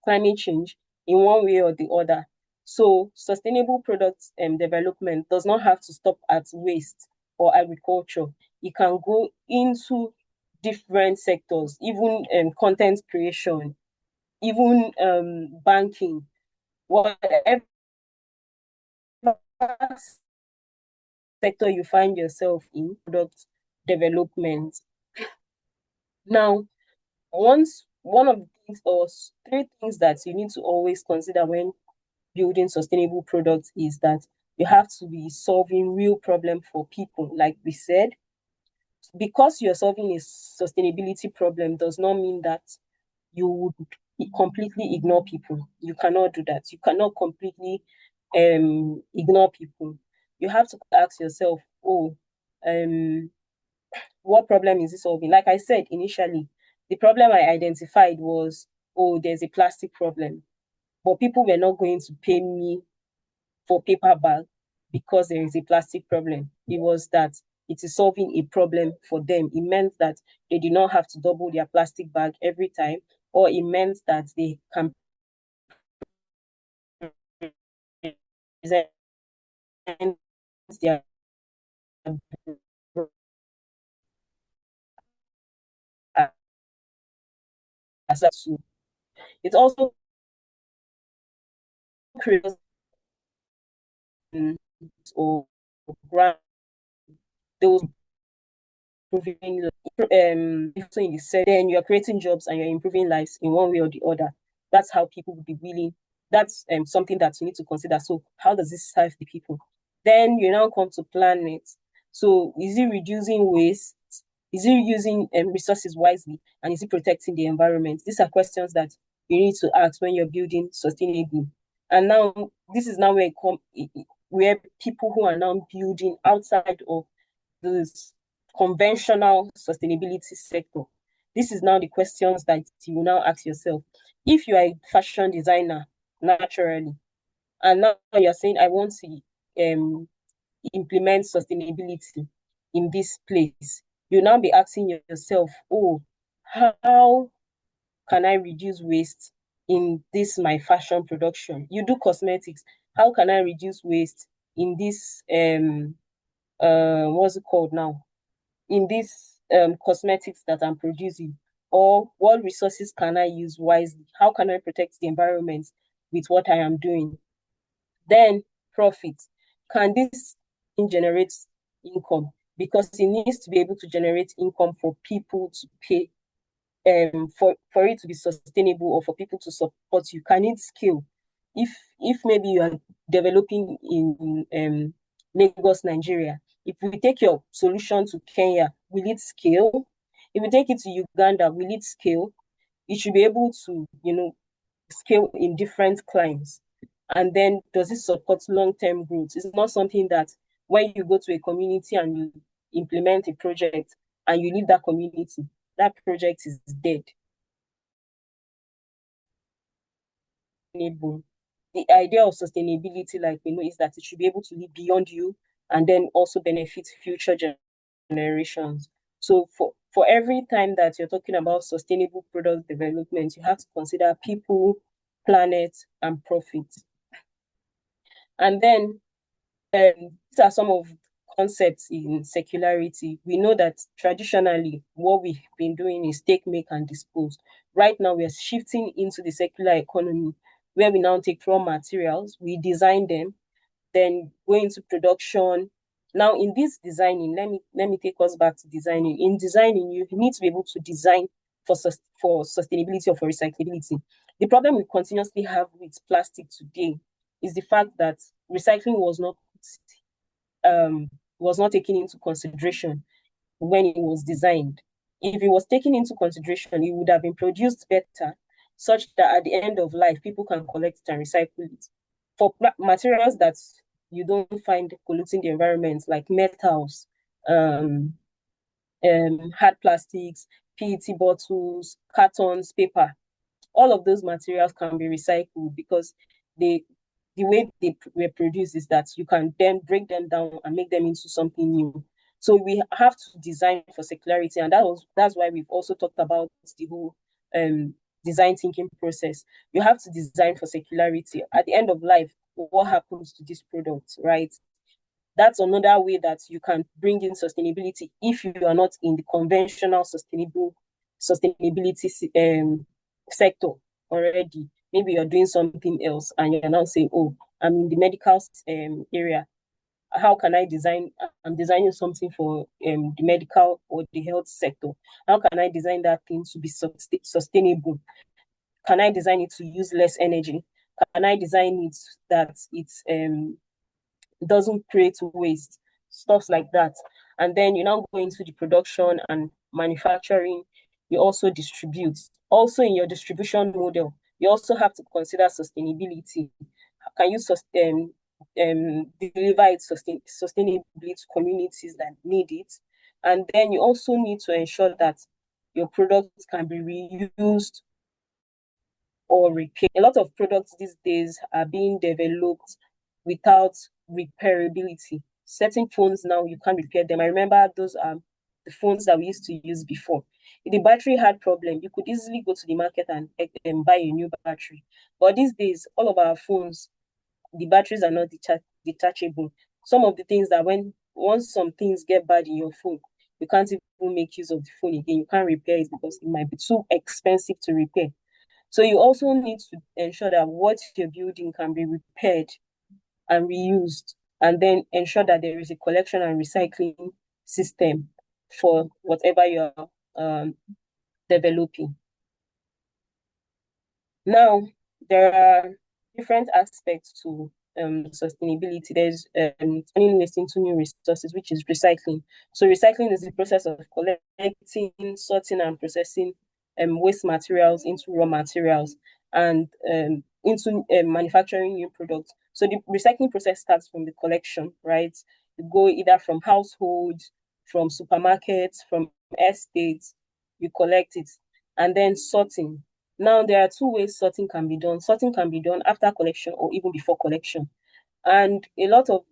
climate change in one way or the other. So sustainable product development does not have to stop at waste or agriculture. It can go into different sectors, even content creation, even banking, whatever sector you find yourself in, product development. Now, one of the things, or three things that you need to always consider when building sustainable products, is that you have to be solving real problem for people. Like we said, because you're solving a sustainability problem does not mean that you would completely ignore people. You cannot do that. You cannot completely ignore people. You have to ask yourself, what problem is this solving? Like I said initially, the problem I identified was, there's a plastic problem. But people were not going to pay me for paper bag because there is a plastic problem. It was that it is solving a problem for them. It meant that they did not have to double their plastic bag every time, or it meant that they can present their to. It also creates or grant those improving so in the set, then you're creating jobs and you're improving lives in one way or the other. That's how people will be willing. That's something that you need to consider. So how does this serve the people? Then you now come to planet. So is it reducing waste? Is it using resources wisely? And is it protecting the environment? These are questions that you need to ask when you're building sustainably. And now this is now where people who are now building outside of this conventional sustainability sector. This is now the questions that you will now ask yourself. If you are a fashion designer naturally, and now you're saying, I want to implement sustainability in this place, you'll now be asking yourself, how can I reduce waste in this my fashion production? You do cosmetics. How can I reduce waste in this what's it called now? In this cosmetics that I'm producing? Or what resources can I use wisely? How can I protect the environment with what I am doing? Then profit. Can this generate income? Because it needs to be able to generate income for people to pay, for it to be sustainable, or for people to support you. Can it scale? If maybe you are developing in Lagos, Nigeria, if we take your solution to Kenya, will it scale? If we take it to Uganda, will it scale? It should be able to, scale in different climes. And then, does it support long-term growth? It's not something that when you go to a community and you implement a project and you leave that community, that project is dead. The idea of sustainability, like we know, is that it should be able to live beyond you and then also benefit future generations. So for every time that you're talking about sustainable product development, you have to consider people, planet, and profit. And then these are some of concepts in circularity. We know that traditionally what we've been doing is take, make, and dispose. Right now, we are shifting into the circular economy, where we now take raw materials, we design them, then go into production. Now, in this designing, let me take us back to designing. In designing, you need to be able to design for sustainability or for recyclability. The problem we continuously have with plastic today is the fact that recycling was not taken into consideration when it was designed. If it was taken into consideration, it would have been produced better, such that at the end of life, people can collect it and recycle it. For materials that you don't find polluting the environment, like metals, hard plastics, PET bottles, cartons, paper, all of those materials can be recycled because the way they were produced is that you can then break them down and make them into something new. So we have to design for circularity, and that's why we've also talked about the whole design thinking process. You have to design for circularity. At the end of life, what happens to this product, right? That's another way that you can bring in sustainability if you are not in the conventional sustainability sector already. Maybe you're doing something else and you're now saying, oh, I'm in the medical area. How can I design? I'm designing something for the medical or the health sector. How can I design that thing to be sustainable? Can I design it to use less energy? Can I design it that it's doesn't create waste, stuff like that? And then you now go into the production and manufacturing. You also distribute. Also, in your distribution model, you also have to consider sustainability. Can you deliver it sustainably to communities that need it? And then you also need to ensure that your products can be reused or repaired. A lot of products these days are being developed without repairability. Certain phones now, you can't repair them. I remember those are the phones that we used to use before. If the battery had problem, you could easily go to the market and buy a new battery. But these days, all of our phones, the batteries are not detachable. Some of the things that once some things get bad in your phone, you can't even make use of the phone again. You can't repair it because it might be too expensive to repair. So you also need to ensure that what you're building can be repaired and reused, and then ensure that there is a collection and recycling system for whatever you're developing. Now, there are different aspects to sustainability. There's turning waste into new resources, which is recycling. So recycling is the process of collecting, sorting, and processing waste materials into raw materials and into manufacturing new products. So the recycling process starts from the collection, right? You go either from households, from supermarkets, from estates, you collect it, and then sorting. Now, there are two ways sorting can be done. Sorting can be done after collection or even before collection. And a lot of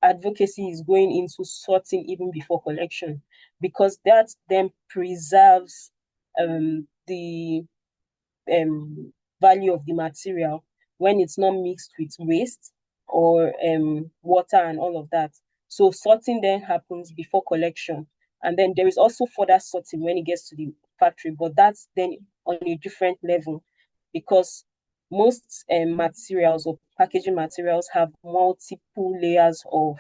advocacy is going into sorting even before collection, because that then preserves the value of the material when it's not mixed with waste or water and all of that. So sorting then happens before collection. And then there is also further sorting when it gets to the factory, but that's then on a different level, because most materials or packaging materials have multiple layers of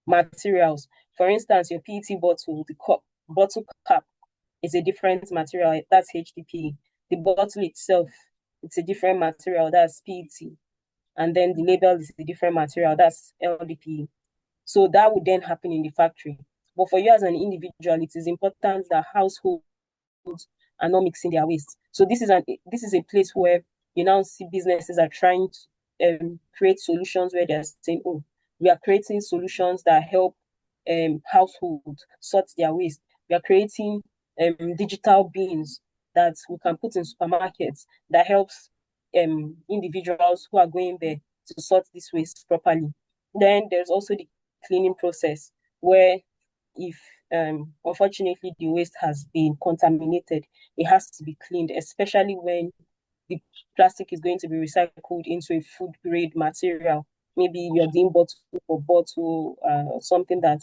materials. For instance, your PET bottle, bottle cap is a different material, that's HDPE. The bottle itself, it's a different material, that's PET. And then the label is a different material, that's LDPE. So that would then happen in the factory. But for you as an individual, it is important that households are not mixing their waste. So this is a place where you now see businesses are trying to create solutions where they're saying, oh, We are creating solutions that help households sort their waste. We are creating digital bins that we can put in supermarkets that helps individuals who are going there to sort this waste properly. Then there's also the cleaning process where if unfortunately the waste has been contaminated, it has to be cleaned, especially when the plastic is going to be recycled into a food grade material. Maybe you're doing bottle for bottle, something that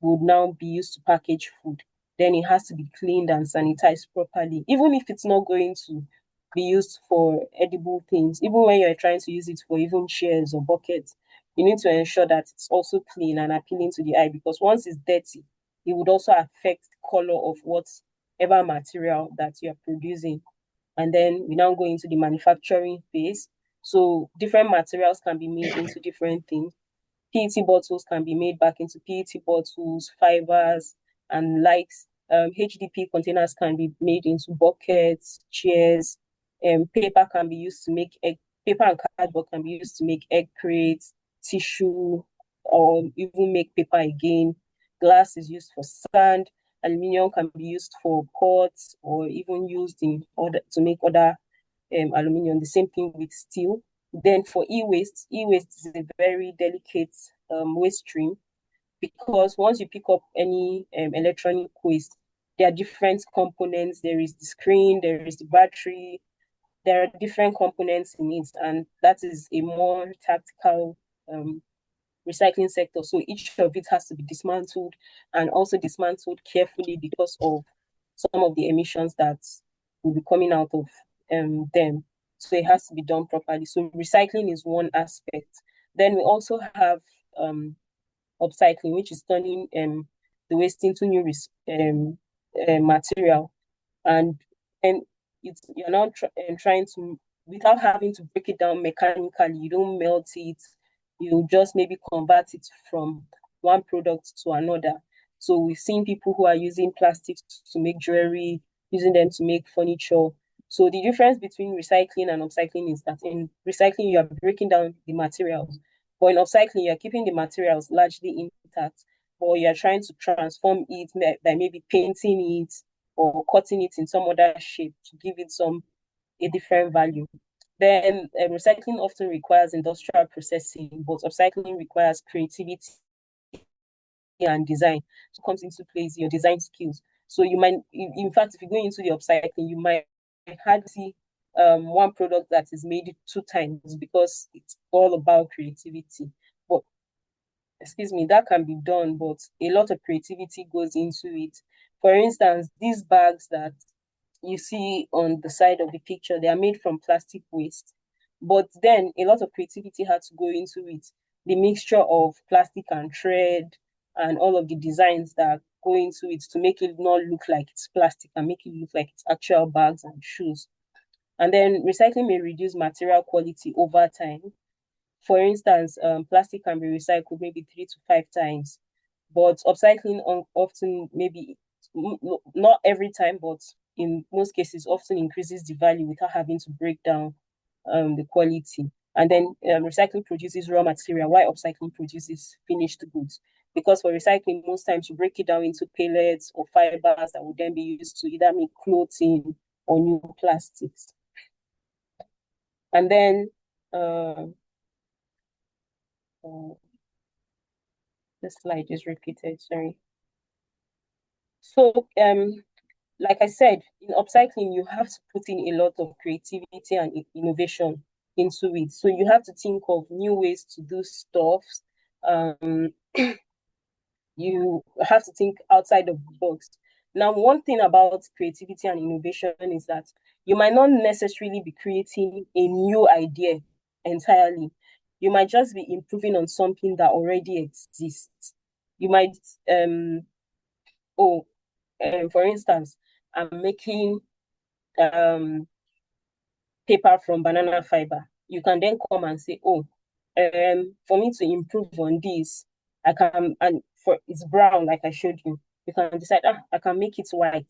would now be used to package food. Then it has to be cleaned and sanitized properly, even if it's not going to be used for edible things. Even when you're trying to use it for even chairs or buckets, you need to ensure that it's also clean and appealing to the eye, because once it's dirty, it would also affect the color of whatever material that you're producing. And then we now go into the manufacturing phase. So different materials can be made into different things. PET bottles can be made back into PET bottles, fibers, and likes. HDP containers can be made into buckets, chairs. Paper can be used to make egg. Paper and cardboard can be used to make egg crates, tissue, or even make paper again. Glass is used for sand. Aluminium can be used for pots, or even used in order to make other aluminium. The same thing with steel. Then for e-waste is a very delicate waste stream, because once you pick up any electronic waste, there are different components. There is the screen, there is the battery, there are different components in it, and that is a more tactical recycling sector. So each of it has to be dismantled, and also dismantled carefully because of some of the emissions that will be coming out of them. So it has to be done properly. So recycling is one aspect. Then we also have upcycling, which is turning the waste into new material. And you're now trying to, without having to break it down mechanically, you don't melt it, you just maybe convert it from one product to another. So we've seen people who are using plastics to make jewelry, using them to make furniture. So the difference between recycling and upcycling is that in recycling, you are breaking down the materials, but in upcycling, you're keeping the materials largely intact, or you're trying to transform it by maybe painting it or cutting it in some other shape to give it a different value. Then recycling often requires industrial processing, but upcycling requires creativity and design. So comes into place your design skills. So you might, in fact, if you go into the upcycling, you might hardly see one product that is made 2 times, because it's all about creativity. But excuse me, that can be done, but a lot of creativity goes into it. For instance, these bags that you see on the side of the picture, they are made from plastic waste. But then a lot of creativity had to go into it. The mixture of plastic and thread and all of the designs that go into it to make it not look like it's plastic and make it look like it's actual bags and shoes. And then recycling may reduce material quality over time. For instance, plastic can be recycled maybe 3 to 5 times, but upcycling often maybe not every time, but in most cases often increases the value without having to break down the quality. And then recycling produces raw material, while upcycling produces finished goods. Because for recycling, most times you break it down into pellets or fibers that would then be used to either make clothing or new plastics. And then this slide is repeated, sorry. So like I said, in upcycling, you have to put in a lot of creativity and innovation into it. So you have to think of new ways to do stuff. You have to think outside of the box. Now, one thing about creativity and innovation is that you might not necessarily be creating a new idea entirely. You might just be improving on something that already exists. You might, for instance, I'm making paper from banana fiber. You can then come and say, for me to improve on this, I can, and for it's brown, like I showed you, you can decide, I can make it white.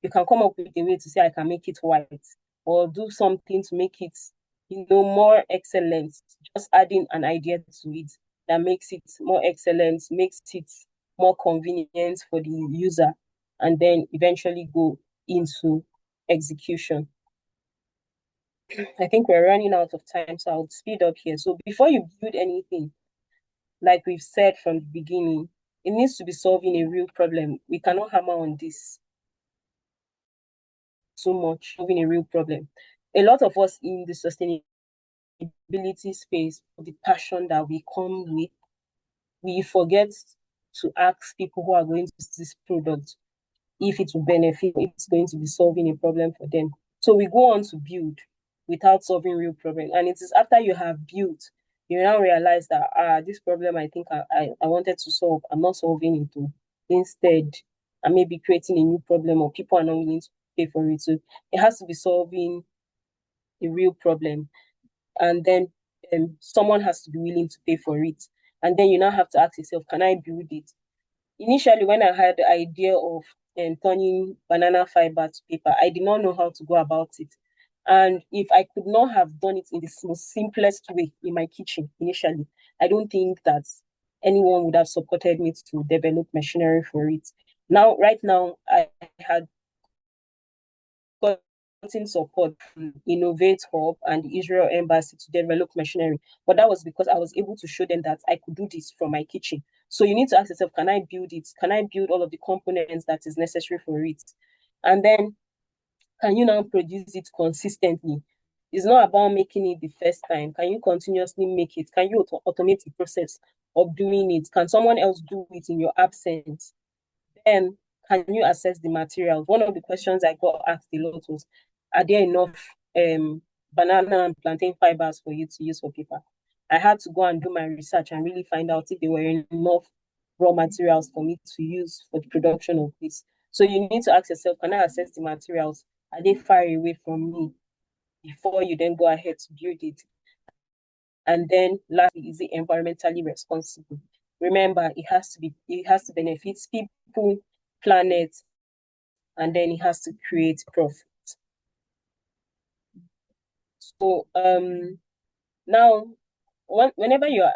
You can come up with a way to say, I can make it white, or do something to make it, more excellent, just adding an idea to it. that makes it more excellent, makes it more convenient for the user, and then eventually go into execution. I think we're running out of time, so I'll speed up here. So before you build anything, like we've said from the beginning, it needs to be solving a real problem. We cannot hammer on this so much, solving a real problem. A lot of us in the sustainability space, the passion that we come with, we forget to ask people who are going to use this product if it will benefit, if it's going to be solving a problem for them. So we go on to build without solving real problem. And it is after you have built, you now realize that this problem I think I wanted to solve, I'm not solving it too. Instead, I may be creating a new problem, or people are not willing to pay for it. So it has to be solving a real problem. And then someone has to be willing to pay for it. And then you now have to ask yourself, can I build it? Initially, when I had the idea of turning banana fiber to paper, I did not know how to go about it. And if I could not have done it in the most simplest way in my kitchen initially, I don't think that anyone would have supported me to develop machinery for it. Now, right now, I had gotten support from Innovate Hub and the Israel Embassy to develop machinery. But that was because I was able to show them that I could do this from my kitchen. So you need to ask yourself, can I build it? Can I build all of the components that is necessary for it? And then, can you now produce it consistently? It's not about making it the first time. Can you continuously make it? Can you automate the process of doing it? Can someone else do it in your absence? Then, can you assess the materials? One of the questions I got asked a lot was, are there enough banana and plantain fibers for you to use for paper? I had to go and do my research and really find out if there were enough raw materials for me to use for the production of this. So you need to ask yourself, can I assess the materials? Are they far away from me? Before you then go ahead to build it. And then lastly, is it environmentally responsible? Remember, it has to benefit people, planet, and then it has to create profit. So now, whenever you're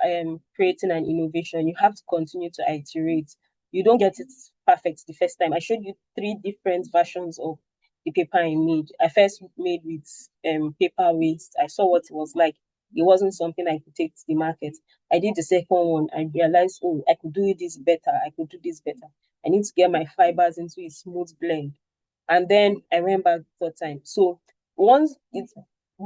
creating an innovation, you have to continue to iterate. You don't get it perfect the first time. I showed you 3 different versions of the paper I made. I first made with paper waste. I saw what it was like. It wasn't something I could take to the market. I did the second one. I realized, oh, I could do this better. I could do this better. I need to get my fibers into a smooth blend. And then I went back the third time. So once it's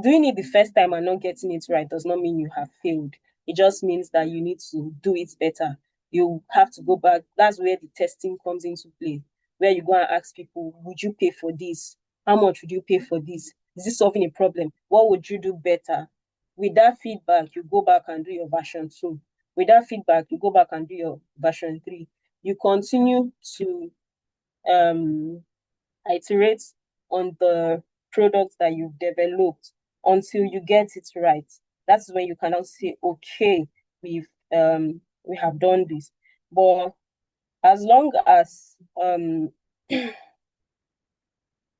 doing it the first time and not getting it right does not mean you have failed. It just means that you need to do it better. You have to go back. That's where the testing comes into play, where you go and ask people, would you pay for this? How much would you pay for this? Is this solving a problem? What would you do better? With that feedback, you go back and do your version 2. With that feedback, you go back and do your version 3. You continue to iterate on the products that you've developed until you get it right. That's when you can now say, okay, we have done this. But as long as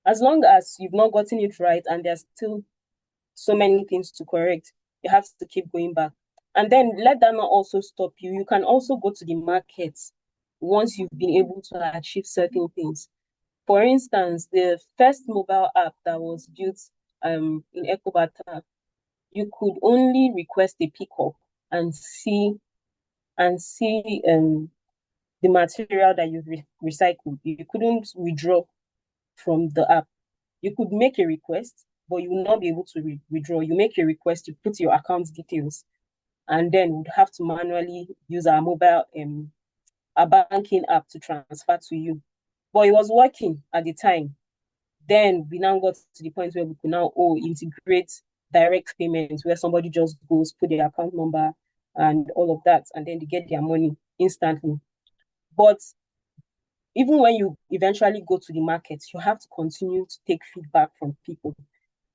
as long as you've not gotten it right and there's still so many things to correct, you have to keep going back. And then let that not also stop you. You can also go to the market once you've been able to achieve certain things. For instance, the first mobile app that was built in Ecobata, you could only request a pickup and see the material that you've recycled. You couldn't withdraw from the app. You could make a request, but you will not be able to withdraw. You make a request, you put your account details, and then we'd have to manually use our mobile our banking app to transfer to you. But it was working at the time. Then we now got to the point where we could now integrate direct payments, where somebody just goes, put their account number and all of that, and then they get their money instantly. But even when you eventually go to the market, you have to continue to take feedback from people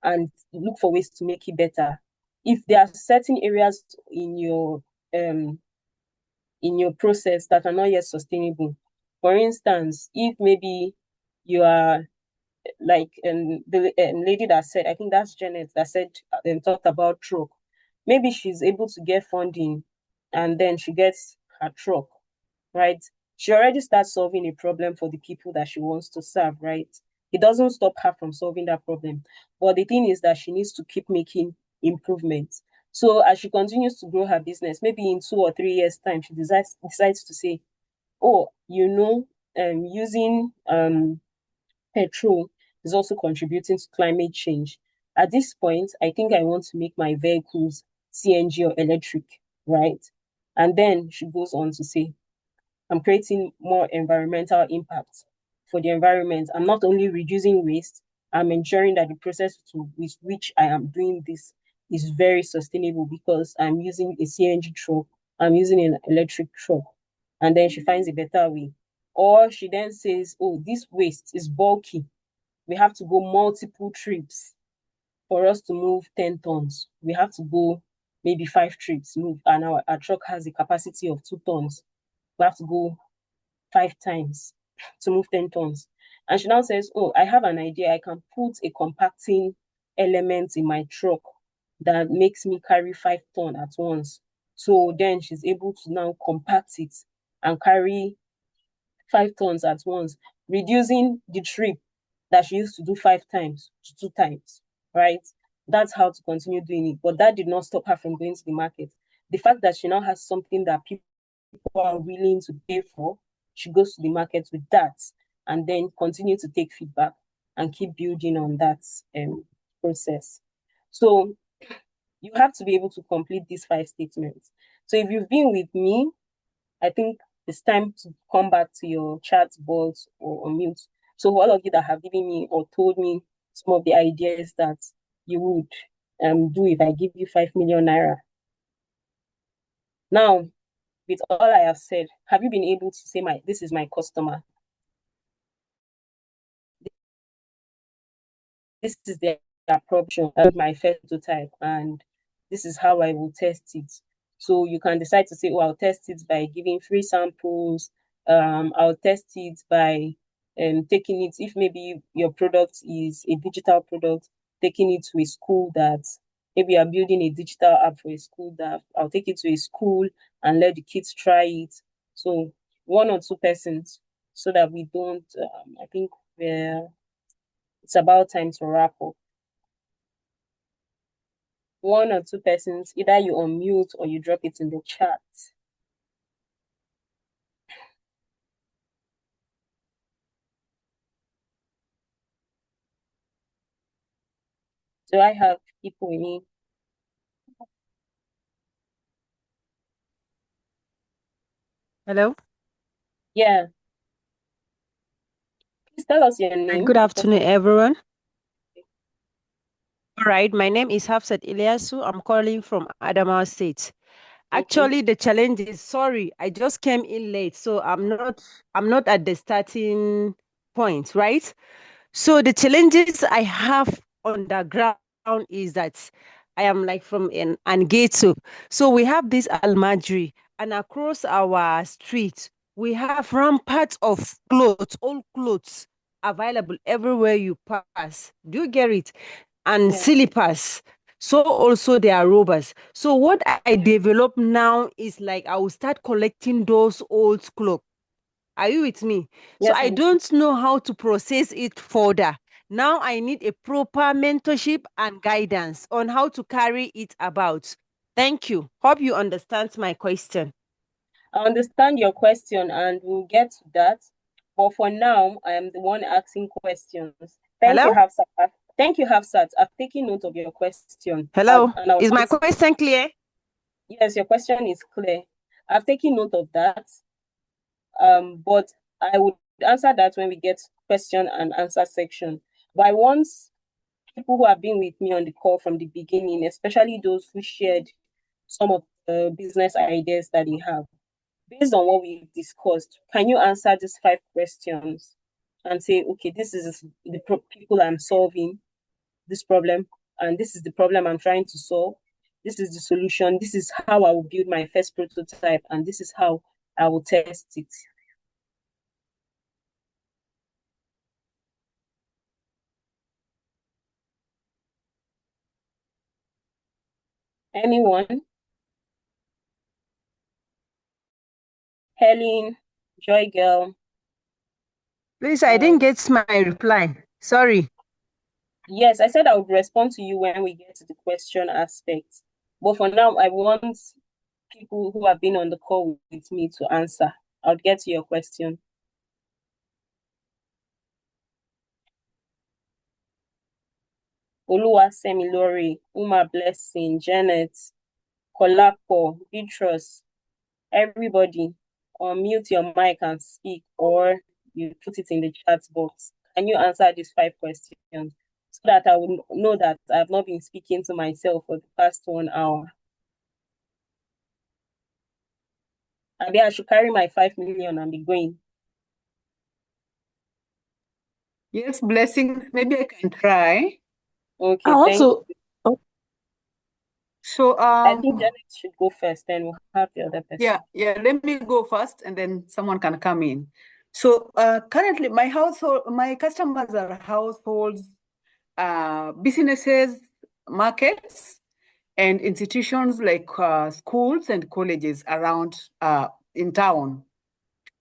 and look for ways to make it better. If there are certain areas in your process that are not yet sustainable, for instance, if maybe you are like the lady that said, I think that's Janet that said, talked about truck. Maybe she's able to get funding and then she gets her truck, right? She already starts solving a problem for the people that she wants to serve, right? It doesn't stop her from solving that problem. But the thing is that she needs to keep making improvements. So as she continues to grow her business, maybe in 2 or 3 years' time, she decides to say, oh, using petrol is also contributing to climate change. At this point, I think I want to make my vehicles CNG or electric, right? And then she goes on to say, I'm creating more environmental impact for the environment. I'm not only reducing waste, I'm ensuring that the process with which I am doing this is very sustainable because I'm using a CNG truck, I'm using an electric truck. And then she finds a better way. Or she then says, oh, this waste is bulky. We have to go multiple trips for us to move 10 tons. We have to go maybe 5 trips, move, and our truck has a capacity of 2 tons. We have to go 5 times to move 10 tons. And she now says, oh, I have an idea. I can put a compacting element in my truck that makes me carry 5 tons at once. So then she's able to now compact it and carry 5 tons at once, reducing the trip that she used to do 5 times to 2 times, right? That's how to continue doing it. But that did not stop her from going to the market. The fact that she now has something that people are willing to pay for, she goes to the market with that and then continue to take feedback and keep building on that process. So you have to be able to complete these 5 statements. So if you've been with me, I think it's time to come back to your chat boards or mute. So all of you that have given me or told me some of the ideas that you would do if I give you 5 million naira. Now, with all I have said, have you been able to say this is my customer? This is their problem of my first prototype, and this is how I will test it. So you can decide to say, oh, I'll test it by giving free samples. I'll test it by taking it, if maybe your product is a digital product, taking it to a school that maybe I'm building a digital app for a school that I'll take it to a school and let the kids try it. So 1 or 2 persons so that we don't, I think it's about time to wrap up. 1 or 2 persons, either you unmute or you drop it in the chat. Do I have people in it? Hello. Yeah. Please tell us your name. Good afternoon, everyone. All right, my name is Hafsat Ilyasu. I'm calling from Adamawa State. Actually, the challenge is, sorry, I just came in late, so I'm not at the starting point, right? So the challenges I have on the ground is that I am like from an Angetu. So we have this Almajri, and across our street, we have rampart of clothes, old clothes available everywhere you pass. Do you get it? And slippers. So also there are robbers. So what I develop now is like I will start collecting those old clothes. Are you with me? So I don't know how to process it further. Now I need a proper mentorship and guidance on how to carry it about. Thank you. Hope you understand my question. I understand your question and we'll get to that. But for now, I am the one asking questions. Thank you, Hafsat. Thank you, Hafsat. I've taken note of your question. Hello. Is my question clear? Yes, your question is clear. I've taken note of that. But I would answer that when we get question and answer section. But I want people who have been with me on the call from the beginning, especially those who shared some of the business ideas that they have. Based on what we've discussed, can you answer these 5 questions and say, okay, this is the people I'm solving this problem, and this is the problem I'm trying to solve. This is the solution. This is how I will build my first prototype, and this is how I will test it. Anyone? Helen, Joy Girl. Please, I didn't get my reply. Sorry. Yes, I said I would respond to you when we get to the question aspect. But for now, I want people who have been on the call with me to answer. I'll get to your question. Oluwasemilore, Uma Blessing, Janet, Kolapo, Beatrice, everybody, unmute your mic and speak, or you put it in the chat box. Can you answer these 5 questions so that I will know that I have not been speaking to myself for the past 1 hour? Maybe I should carry my 5 million and be going. Yes, Blessings. Maybe I can try. Okay, I thank you. also, So I think Janet should go first, then we'll have the other person. yeah, let me go first and then someone can come in. So currently my customers are households, businesses, markets, and institutions like schools and colleges around in town.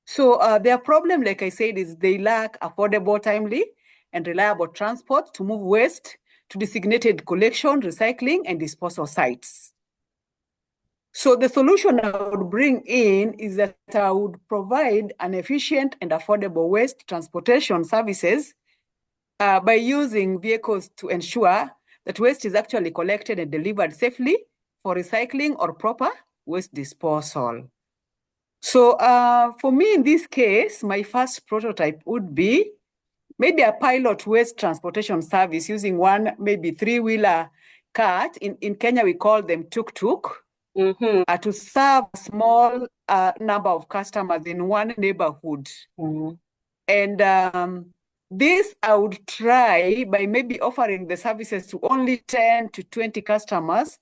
So their problem, like I said, is they lack affordable, timely, and reliable transport to move waste to designated collection, recycling, and disposal sites. So the solution I would bring in is that I would provide an efficient and affordable waste transportation services by using vehicles to ensure that waste is actually collected and delivered safely for recycling or proper waste disposal. So for me, in this case, my first prototype would be maybe a pilot waste transportation service using one maybe 3-wheeler cart. In Kenya, we call them tuk-tuk. To serve a small number of customers in one neighborhood. And this I would try by maybe offering the services to only 10 to 20 customers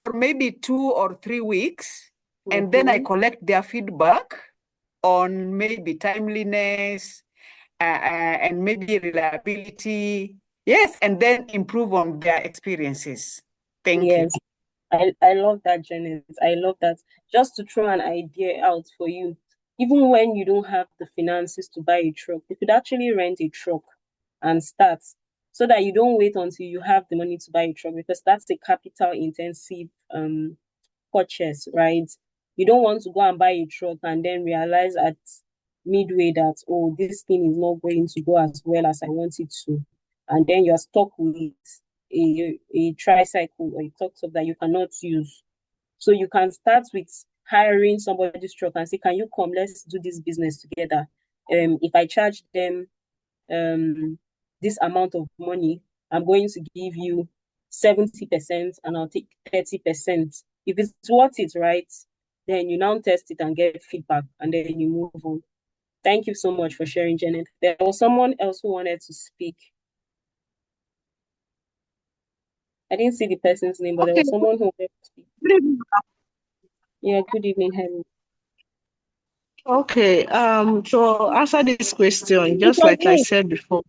for maybe 2 or 3 weeks. And then I collect their feedback on maybe timeliness and maybe reliability. Yes, and then improve on their experiences. Thank you. I love that, Janet. I love that. Just to throw an idea out for you, even when you don't have the finances to buy a truck, you could actually rent a truck and start so that you don't wait until you have the money to buy a truck, because that's a capital intensive purchase, right? You don't want to go and buy a truck and then realize at midway that, oh, this thing is not going to go as well as I want it to. And then you're stuck with a tricycle or a tuk-tuk that you cannot use. So you can start with hiring somebody's truck and say, can you come, let's do this business together. If I charge them this amount of money, I'm going to give you 70% and I'll take 30%. If it's worth it, right, then you now test it and get feedback and then you move on. Thank you so much for sharing, Janet. There was someone else who wanted to speak. I didn't see the person's name, but there was someone who wanted to speak. Yeah, good evening, Henry. Okay, to answer this question, just like I said before.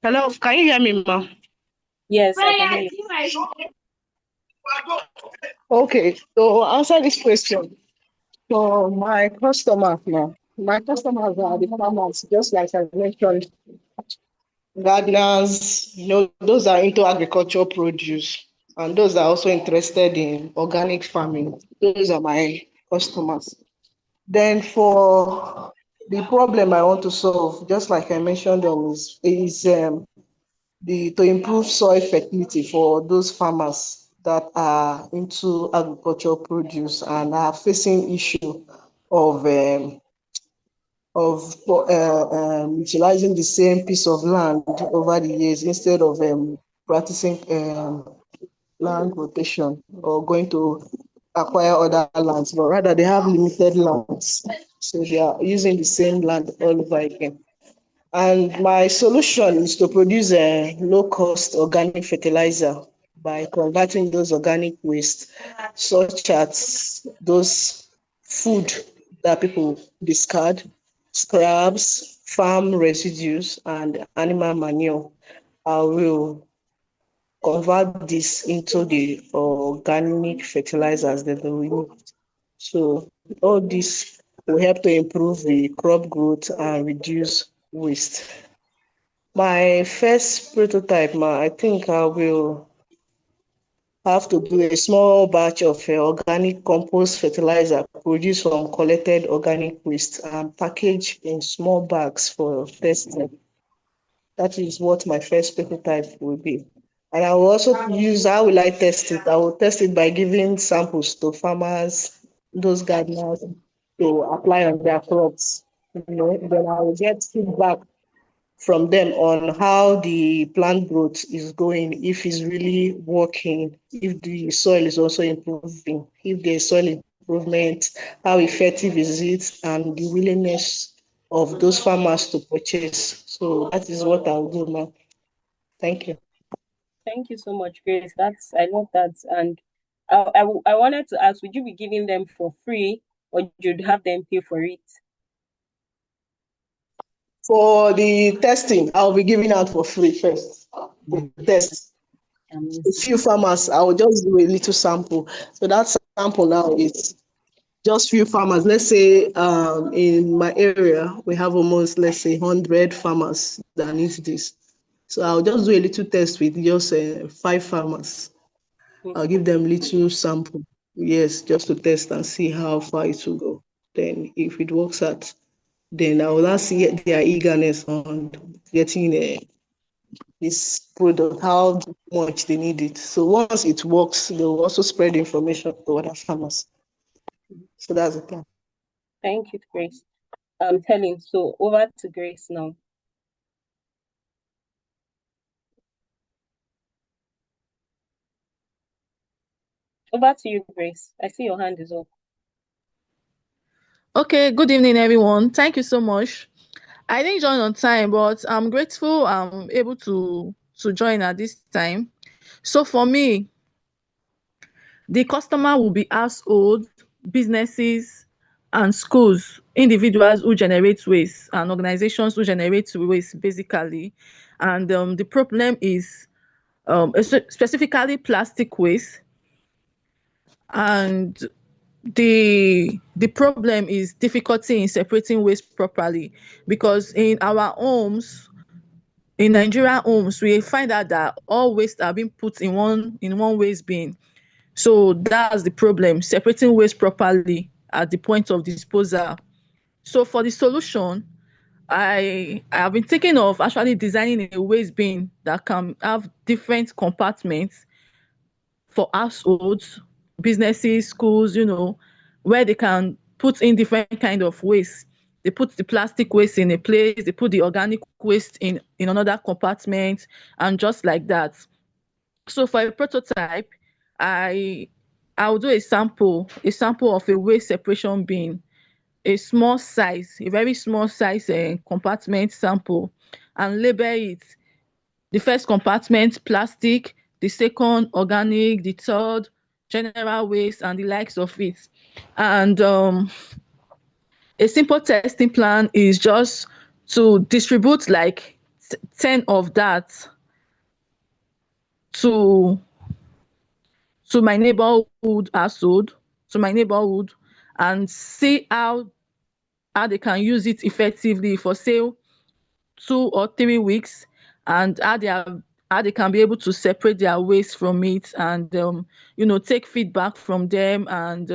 Hello, can you hear me, ma? Yes, I can hear you. Okay, to answer this question, so my customers now, my customers are the farmers, just like I mentioned, gardeners, those are into agricultural produce, and those are also interested in organic farming. Those are my customers. Then for the problem I want to solve, just like I mentioned, is to improve soil fertility for those farmers that are into agricultural produce and are facing issue of utilizing the same piece of land over the years instead of practicing land rotation or going to acquire other lands, but rather they have limited lands. So they are using the same land all over again. And my solution is to produce a low-cost organic fertilizer by converting those organic waste, such as those food that people discard, scraps, farm residues, and animal manure. I will convert this into the organic fertilizers that we need. So all this will help to improve the crop growth and reduce waste. My first prototype, I think I will have to do a small batch of organic compost fertilizer produced from collected organic waste and packaged in small bags for testing. That is what my first prototype will be. And I will also use, how will I test it? I will test it by giving samples to farmers, those gardeners, to apply on their crops. Then I will get feedback from them on how the plant growth is going, if it's really working, if the soil is also improving, if there's soil improvement, how effective is it, and the willingness of those farmers to purchase. So that is what I'll do now. Thank you. Thank you so much, Grace. I love that. And I wanted to ask, would you be giving them for free or you'd have them pay for it? For the testing, I'll be giving out for free first. The test. A few farmers, I will just do a little sample. So that sample now is just few farmers. Let's say in my area, we have almost, let's say, 100 farmers that need this. So I'll just do a little test with just 5 farmers. I'll give them little sample. Yes, just to test and see how far it will go. Then if it works out, then I will now see their eagerness on getting this product, how much they need it. So once it works, they'll also spread information to other farmers. So that's the plan. Thank you, Grace. Helen, so over to Grace now. Over to you, Grace. I see your hand is up. Okay, good evening, everyone. Thank you so much. I didn't join on time, but I'm grateful I'm able to join at this time. So for me, the customer will be households, businesses, and schools, individuals who generate waste, and organizations who generate waste, basically. And the problem is specifically plastic waste. And the problem is difficulty in separating waste properly, because in our homes, in Nigerian homes, we find out that all waste are being put in one waste bin. So that's the problem, separating waste properly at the point of disposal. So for the solution, I have been thinking of actually designing a waste bin that can have different compartments for households, businesses, schools, where they can put in different kind of waste. They put the plastic waste in a place, they put the organic waste in another compartment, and just like that. So for a prototype, I'll do a sample of a waste separation bin, a small size, a very small size compartment sample, and label it. The first compartment, plastic; the second, organic; the third, general waste, and the likes of it. And a simple testing plan is just to distribute like 10 of that to my neighborhood household, and see how they can use it effectively for, say, 2 or 3 weeks, and how they can be able to separate their waste from it, and take feedback from them, and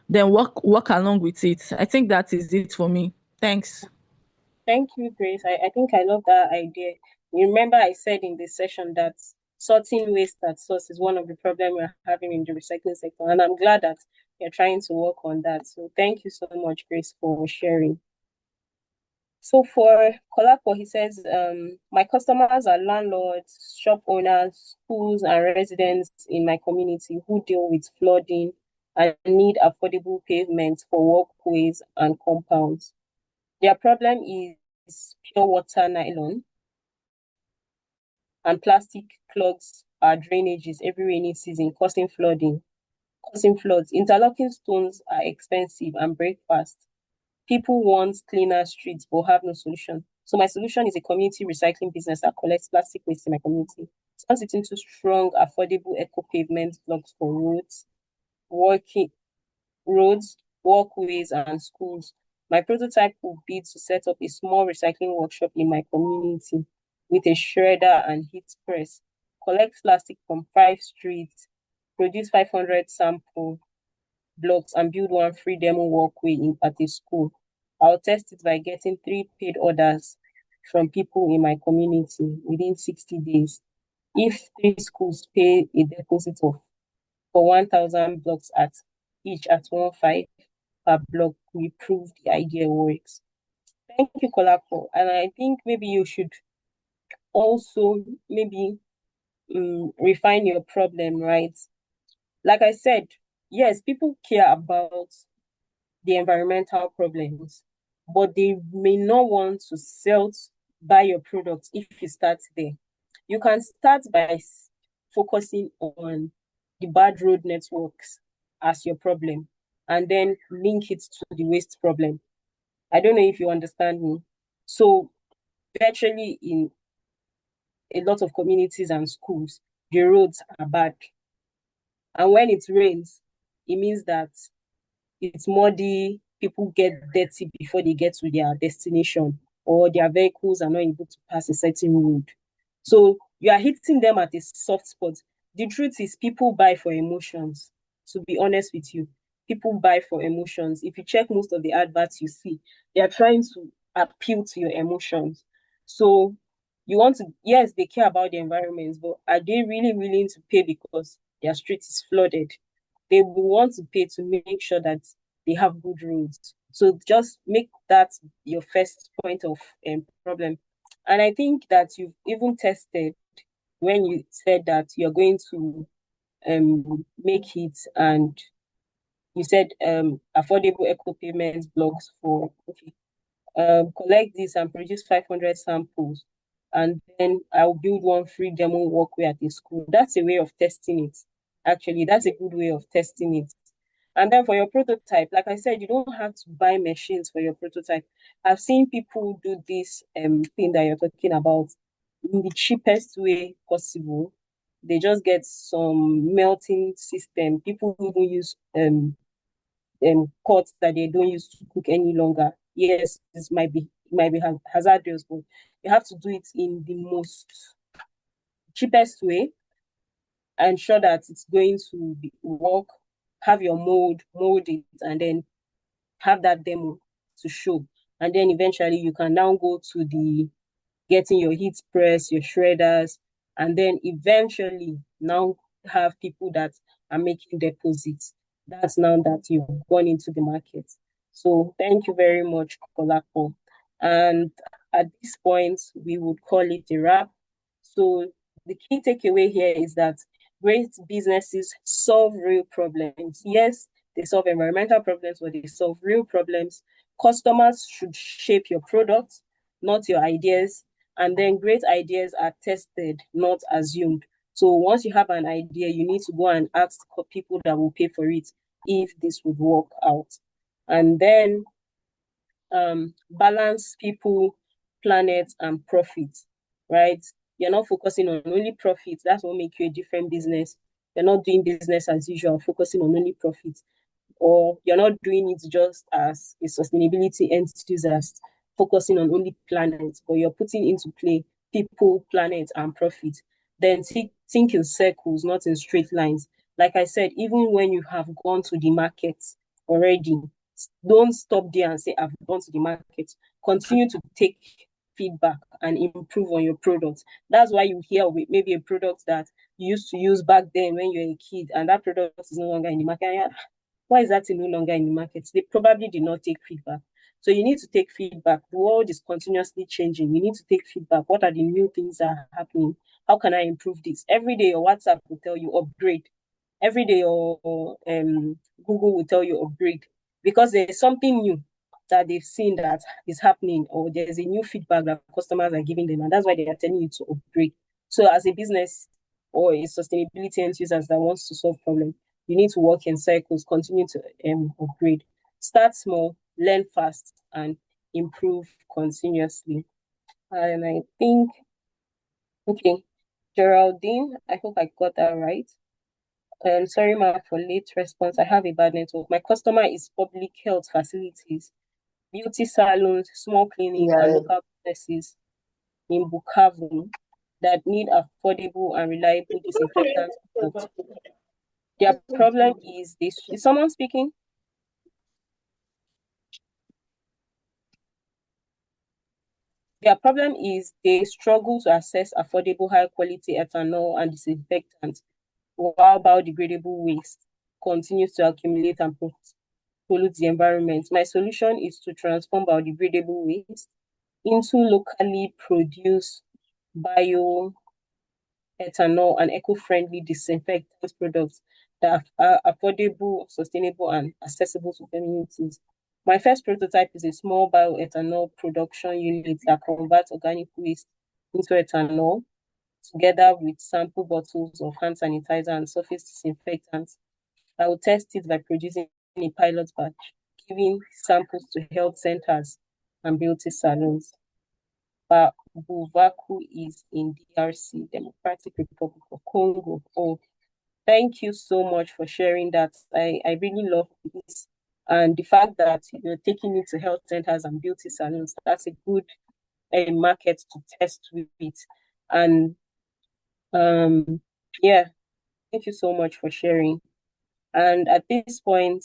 then work along with it. I think that is it for me. Thanks. Thank you, Grace. I think I love that idea. You remember I said in this session that sorting waste at source is one of the problems we're having in the recycling sector, and I'm glad that you're trying to work on that. So thank you so much, Grace, for sharing. So for Kolapo, he says, my customers are landlords, shop owners, schools, and residents in my community who deal with flooding and need affordable pavements for walkways and compounds. Their problem is pure water nylon, and plastic clogs our drainages every rainy season, causing floods. Interlocking stones are expensive and break fast. People want cleaner streets but have no solution. So my solution is a community recycling business that collects plastic waste in my community, turns it into strong, affordable eco pavement blocks for roads, walkways, and schools. My prototype would be to set up a small recycling workshop in my community with a shredder and heat press, collect plastic from 5 streets, produce 500 sample blocks, and build one free demo walkway at a school. I'll test it by getting 3 paid orders from people in my community within 60 days. If 3 schools pay a deposit of for 1,000 blocks at each at 1.5 per block, we prove the idea works. Thank you, Kolako. And I think maybe you should also maybe refine your problem, right? Like I said, yes, people care about the environmental problems, but they may not want to buy your products if you start there. You can start by focusing on the bad road networks as your problem and then link it to the waste problem. I don't know if you understand me. So virtually in a lot of communities and schools, the roads are bad. And when it rains, it means that it's muddy, people get dirty before they get to their destination, or their vehicles are not able to pass a certain road. So you are hitting them at a soft spot. The truth is, people buy for emotions. To be honest with you, people buy for emotions. If you check most of the adverts you see, they are trying to appeal to your emotions. So you want to, yes, they care about the environment, but are they really willing to pay because their street is flooded? They will want to pay to make sure that they have good roads. So just make that your first point of problem. And I think that you've even tested when you said that you're going to make it, and you said affordable eco payments blocks for, okay, collect this and produce 500 samples, and then I'll build one free demo walkway at the school. That's a way of testing it. Actually, that's a good way of testing it. And then for your prototype, like I said, you don't have to buy machines for your prototype. I've seen people do this thing that you're talking about in the cheapest way possible. They just get some melting system. People even use pots that they don't use to cook any longer. Yes, this might be hazardous, but you have to do it in the most cheapest way, ensure that it's going to work, have your mold it, and then have that demo to show. And then eventually you can now go to the getting your heat press, your shredders, and then eventually now have people that are making deposits. That's now that you've gone into the market. So thank you very much, Kolako. And at this point, we would call it a wrap. So the key takeaway here is that great businesses solve real problems. Yes, they solve environmental problems, but they solve real problems. Customers should shape your product, not your ideas. And then great ideas are tested, not assumed. So once you have an idea, you need to go and ask people that will pay for it if this would work out. And then balance people, planet, and profit, right? You're not focusing on only profit. That's what makes you a different business. You're not doing business as usual, focusing on only profit. Or you're not doing it just as a sustainability enthusiast, focusing on only planet, but you're putting into play people, planet, and profit. Then think in circles, not in straight lines. Like I said, even when you have gone to the market already, don't stop there and say, I've gone to the market. Continue to take feedback and improve on your product. That's why you hear maybe a product that you used to use back then when you were a kid, and that product is no longer in the market. Why is that no longer in the market? They probably did not take feedback. So you need to take feedback. The world is continuously changing. You need to take feedback. What are the new things that are happening? How can I improve this? Every day your WhatsApp will tell you upgrade. Every day your Google will tell you upgrade, because there's something new that they've seen that is happening, or there's a new feedback that customers are giving them, and that's why they are telling you to upgrade. So as a business or a sustainability enthusiast that wants to solve problems, you need to work in cycles, continue to upgrade. Start small, learn fast, and improve continuously. And I think, okay, Geraldine, I hope I got that right. Sorry, ma, for late response. I have a bad network. My customer is public health facilities, beauty salons, small clinics, and local businesses in Bukavu that need affordable and reliable disinfectant products. Their problem is this. Is someone speaking? Their problem is they struggle to access affordable, high-quality ethanol and disinfectants, while biodegradable waste continues to accumulate and pollute the environment. My solution is to transform biodegradable waste into locally produced bioethanol and eco-friendly disinfectant products that are affordable, sustainable, and accessible to communities. My first prototype is a small bioethanol production unit that converts organic waste into ethanol together with sample bottles of hand sanitizer and surface disinfectants. I will test it by producing a pilot batch, giving samples to health centers and beauty salons. But Buvaku is in DRC, Democratic Republic of Congo. Oh, thank you so much for sharing that. I really love this. And the fact that you're taking it to health centers and beauty salons, that's a good market to test with it. And yeah, thank you so much for sharing. And at this point,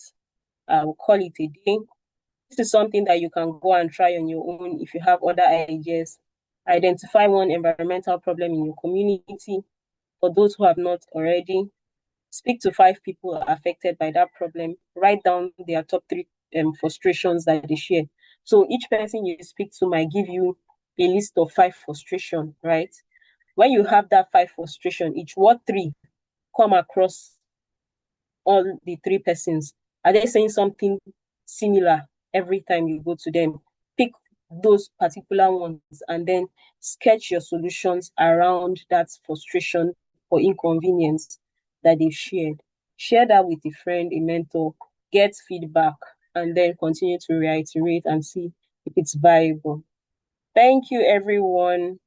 I will call it a day. This is something that you can go and try on your own if you have other ideas. Identify one environmental problem in your community. For those who have not already, speak to 5 people affected by that problem. Write down their top 3 frustrations that they share. So each person you speak to might give you a list of 5 frustrations, right? When you have that 5 frustration each, what 3 come across all the 3 persons? Are they saying something similar every time you go to them? Pick those particular ones and then sketch your solutions around that frustration or inconvenience that they've shared. Share that with a friend, a mentor, get feedback, and then continue to reiterate and see if it's viable. Thank you, everyone.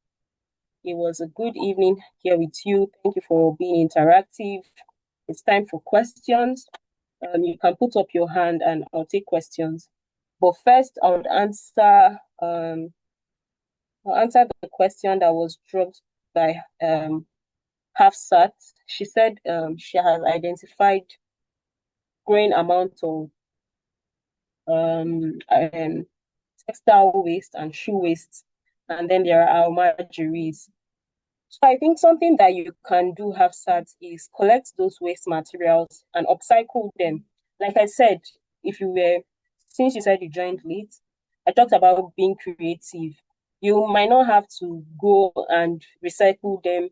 It was a good evening here with you. Thank you for being interactive. It's time for questions. You can put up your hand and I'll take questions. But first, I would answer the question that was dropped by Hafsat. She said she has identified growing amount of textile waste and shoe waste, and then there are marginaries. So I think something that you can do, Hafsat, is collect those waste materials and upcycle them. Like I said, since you said you joined late, I talked about being creative. You might not have to go and recycle them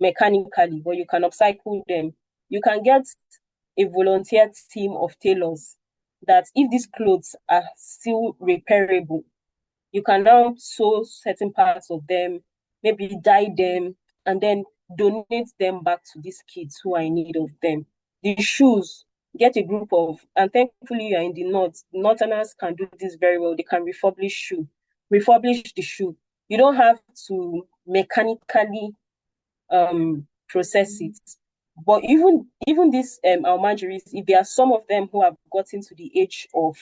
mechanically, but you can upcycle them. You can get a volunteer team of tailors that if these clothes are still repairable, you can now sew certain parts of them, maybe dye them, and then donate them back to these kids who are in need of them. The shoes, get a group of, and thankfully you are in the north. Northerners can do this very well. They can refurbish the shoe. You don't have to mechanically process it. But even these almajiris, if there are some of them who have gotten to the age of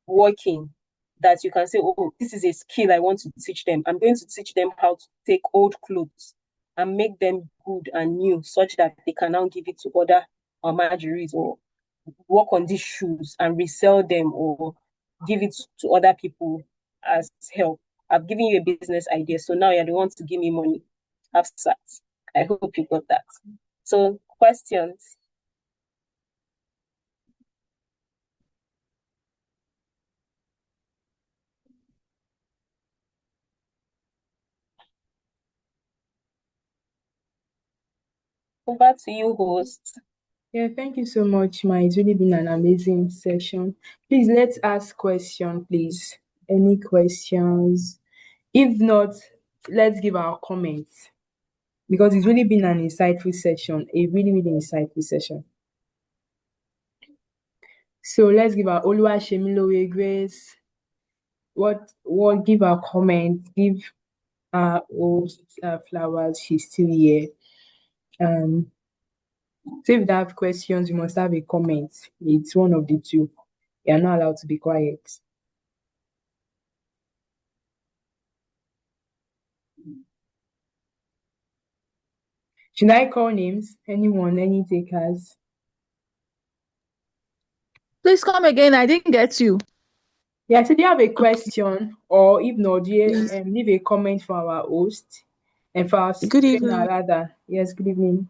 working, that you can say, oh, this is a skill I want to teach them. I'm going to teach them how to take old clothes and make them good and new, such that they can now give it to other almajiris or work on these shoes and resell them or give it to other people as help. I've given you a business idea, so now you're the one to give me money. Have sat. I hope you got that. So, questions? Over to you, host. Yeah, thank you so much, Ma. It's really been an amazing session. Please, let's ask questions, please. Any questions? If not, let's give our comments. Because it's really been an insightful session, a really, really insightful session. So let's give our Oluwashemilowe Grace. What give our comments, give our host flowers. She's still here. So if you have questions, you must have a comment. It's one of the two. You are not allowed to be quiet. Should I call names? Anyone, any takers? Please come again. I didn't get you. Yeah, so do you have a question? Or if not, do you leave a comment for our host and for our Good trainer evening. rather? Yes, good evening.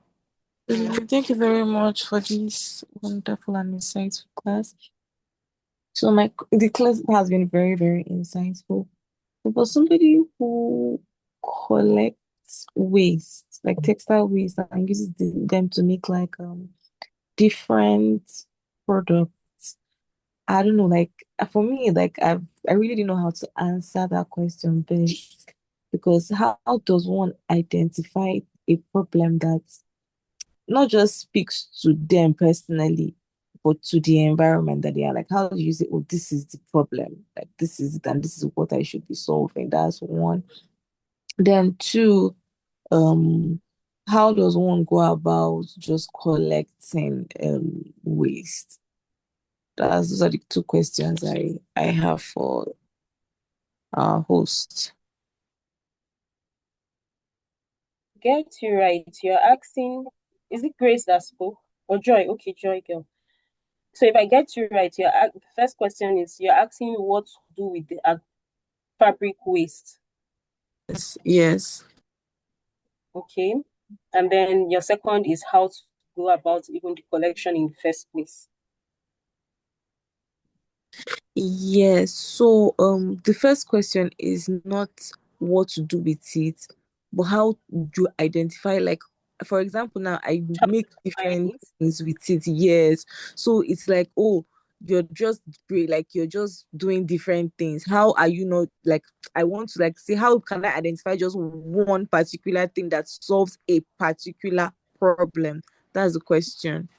Thank you very much for this wonderful and insightful class. So the class has been very, very insightful. For somebody who collects waste, like textile waste, and uses them to make like different products, I don't know, like for me, like I really didn't know how to answer that question best, because how does one identify a problem that not just speaks to them personally, but to the environment that they are? Like, how do you say, oh, this is the problem, like this is it, and this is what I should be solving? That's one. Then two, um, how does one go about just collecting waste? Those are the two questions I have for our host. Get you right. You're asking, is it Grace that spoke or Joy? Okay, Joy girl. So if I get you right, the first question is you're asking what to do with the fabric waste. Yes. Okay. And then your second is how to go about even the collection in the first place. Yes. So the first question is not what to do with it, but how you identify, like, for example, now I make different things with it. Yes. So it's like, oh, you're just great, like you're just doing different things. How are you not, like, I want to like say, how can I identify just one particular thing that solves a particular problem? That's the question.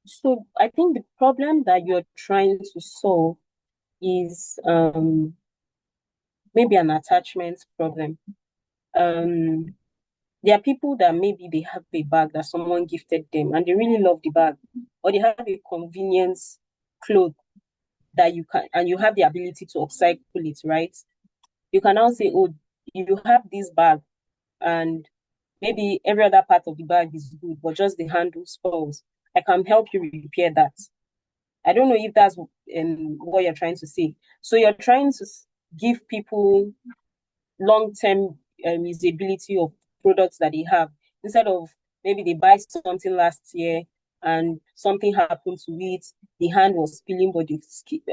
So I think the problem that you're trying to solve is maybe an attachment problem. There are people that maybe they have a bag that someone gifted them and they really love the bag, or they have a convenience cloth that you can, and you have the ability to upcycle it, right? You can now say, oh, you have this bag and maybe every other part of the bag is good, but just the handle spoils. I can help you repair that. I don't know if that's what you're trying to say. So you're trying to give people long-term usability of products that they have, instead of maybe they buy something last year and something happened to it, the hand was spilling, but the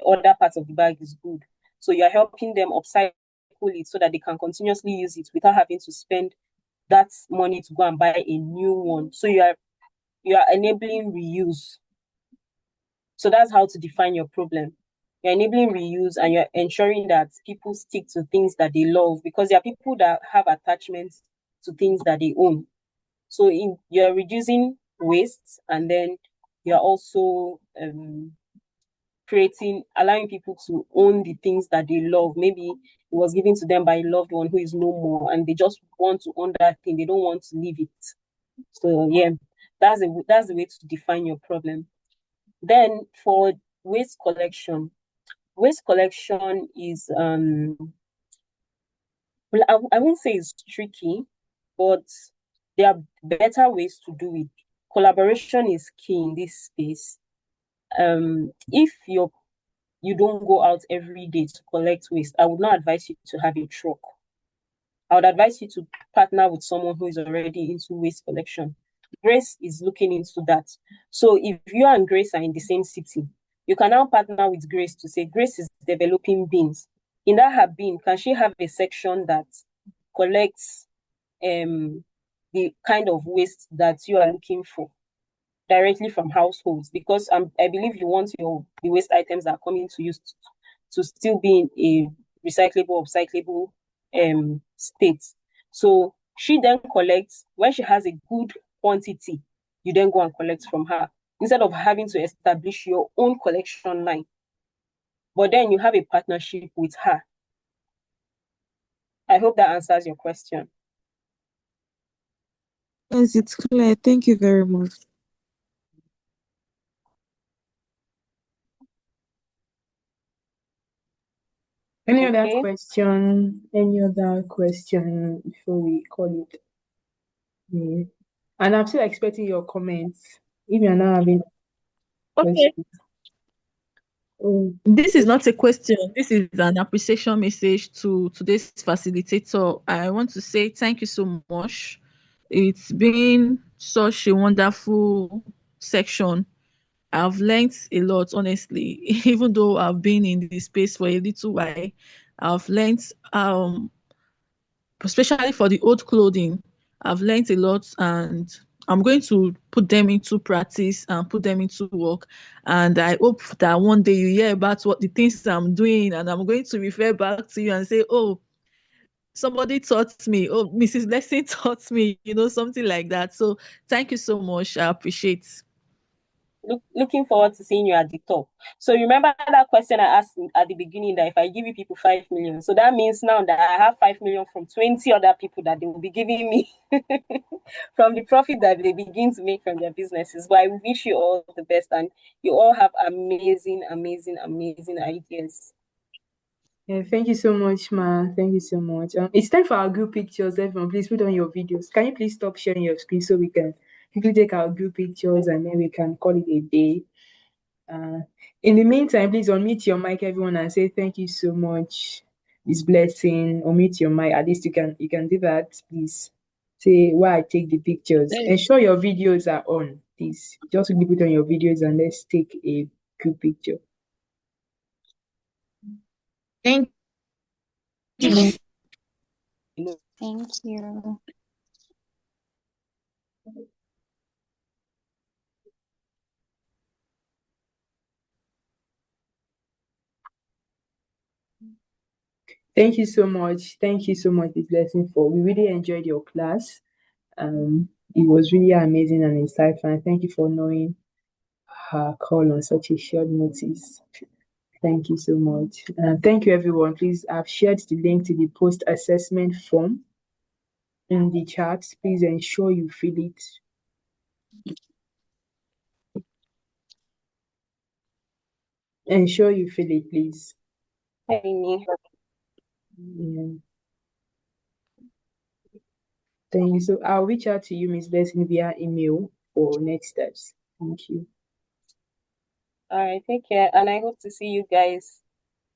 other part of the bag is good. So you're helping them upcycle it so that they can continuously use it without having to spend that money to go and buy a new one. So you are enabling reuse. So that's how to define your problem. You're enabling reuse and you're ensuring that people stick to things that they love, because there are people that have attachments to things that they own. So you're reducing waste, and then you're also allowing people to own the things that they love. Maybe it was given to them by a loved one who is no more, and they just want to own that thing. They don't want to leave it. So yeah, that's the way to define your problem. Then for waste collection is well, I won't say it's tricky, but there are better ways to do it. Collaboration is key in this space. If you don't go out every day to collect waste, I would not advise you to have a truck. I would advise you to partner with someone who is already into waste collection. Grace is looking into that. So if you and Grace are in the same city, you can now partner with Grace to say, Grace is developing bins. In that her bin, can she have a section that collects the kind of waste that you are looking for directly from households? Because I believe you want the waste items that are coming to you to still be in a recyclable, upcyclable state. So she then collects when she has a good quantity. You then go and collect from her instead of having to establish your own collection line. But then you have a partnership with her. I hope that answers your question. Yes, it's clear. Thank you very much. Any other Okay. question? Any other question before we call it? Yeah. And I'm still expecting your comments. If you're not having Okay. questions. Oh, This is not a question. This is an appreciation message to today's facilitator. I want to say thank you so much. It's been such a wonderful section. I've learned a lot, honestly. Even though I've been in this space for a little while, I've learned especially for the old clothing, I've learned a lot, and I'm going to put them into practice and put them into work. And I hope that one day you hear about what the things I'm doing, and I'm going to refer back to you and say, oh, somebody taught me, oh, Mrs. Blessing taught me, something like that. So thank you so much. I appreciate. Looking forward to seeing you at the top. So remember that question I asked at the beginning, that if I give you people 5 million, so that means now that I have 5 million from 20 other people that they will be giving me from the profit that they begin to make from their businesses. But I wish you all the best, and you all have amazing, amazing, amazing ideas. yeah, thank you so much, ma. Thank you so much. It's time for our group pictures. Everyone, please put on your videos. Can you please stop sharing your screen so we can quickly take our group pictures and then we can call it a day. In the meantime, please unmute your mic, everyone, and say thank you so much. This Blessing. Unmute your mic. At least you can do that, please. Say why I take the pictures. Ensure your videos are on, please. Just quickly put on your videos and let's take a group picture. Thank you. Thank you. Thank you so much. Thank you so much, This Blessing, for we really enjoyed your class. It was really amazing and insightful. And thank you for knowing her call on such a short notice. Thank you so much. Thank you, everyone. Please, I've shared the link to the post assessment form in the chat. Please ensure you fill it. Ensure you fill it, please. Yeah. Thank you. So I'll reach out to you, Ms. Blessing, via email for next steps. Thank you. All right, take care, and I hope to see you guys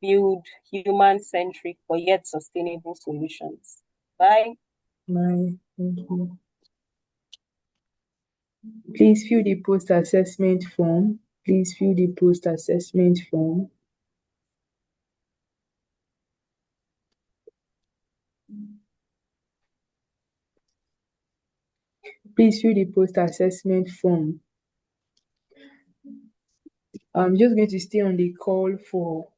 build human-centric but yet sustainable solutions. Bye. Bye. Thank you. Please fill the post assessment form. Please fill the post assessment form. Please fill the post assessment form. I'm just going to stay on the call for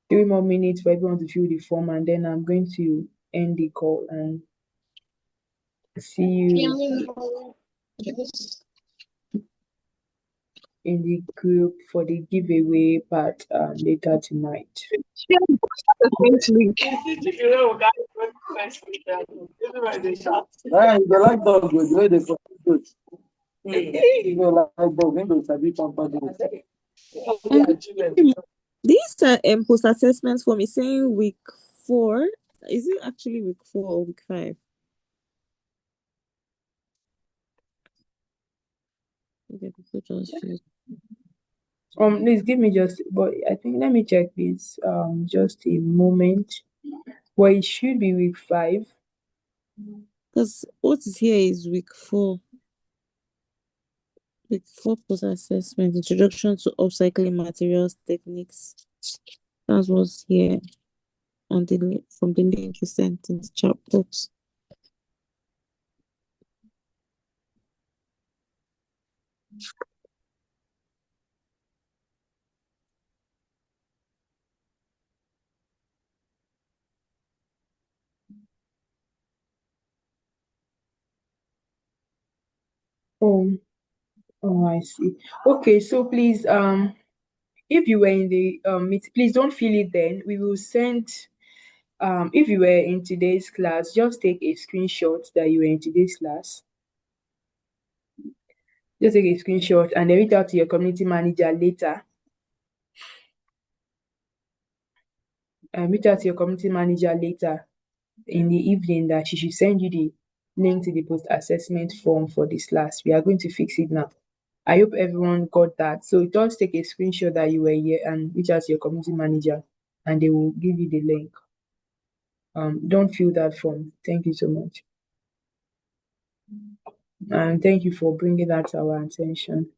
3 more minutes for everyone to fill the form, and then I'm going to end the call and see you in the group for the giveaway part later tonight. This post assessment form is saying week 4. Is it actually week 4 or week 5? Okay, people just feel. Please give me just, but I think let me check this. Just a moment. Well, it should be week 5. Because what is here is week 4. Week 4 post assessment, introduction to upcycling materials techniques. That's what's here on the from the link you sent in the chat box. Oh, I see. Okay, so please, if you were in the meet, please don't fill it then. We will send, if you were in today's class, just take a screenshot that you were in today's class. Just take a screenshot and then reach out to your community manager later. Reach out to your community manager later in the evening that she should send you the link to the post-assessment form for this last. We are going to fix it now. I hope everyone got that. So just take a screenshot that you were here and reach out to your community manager and they will give you the link. Don't fill that form. Thank you so much. And thank you for bringing that to our attention.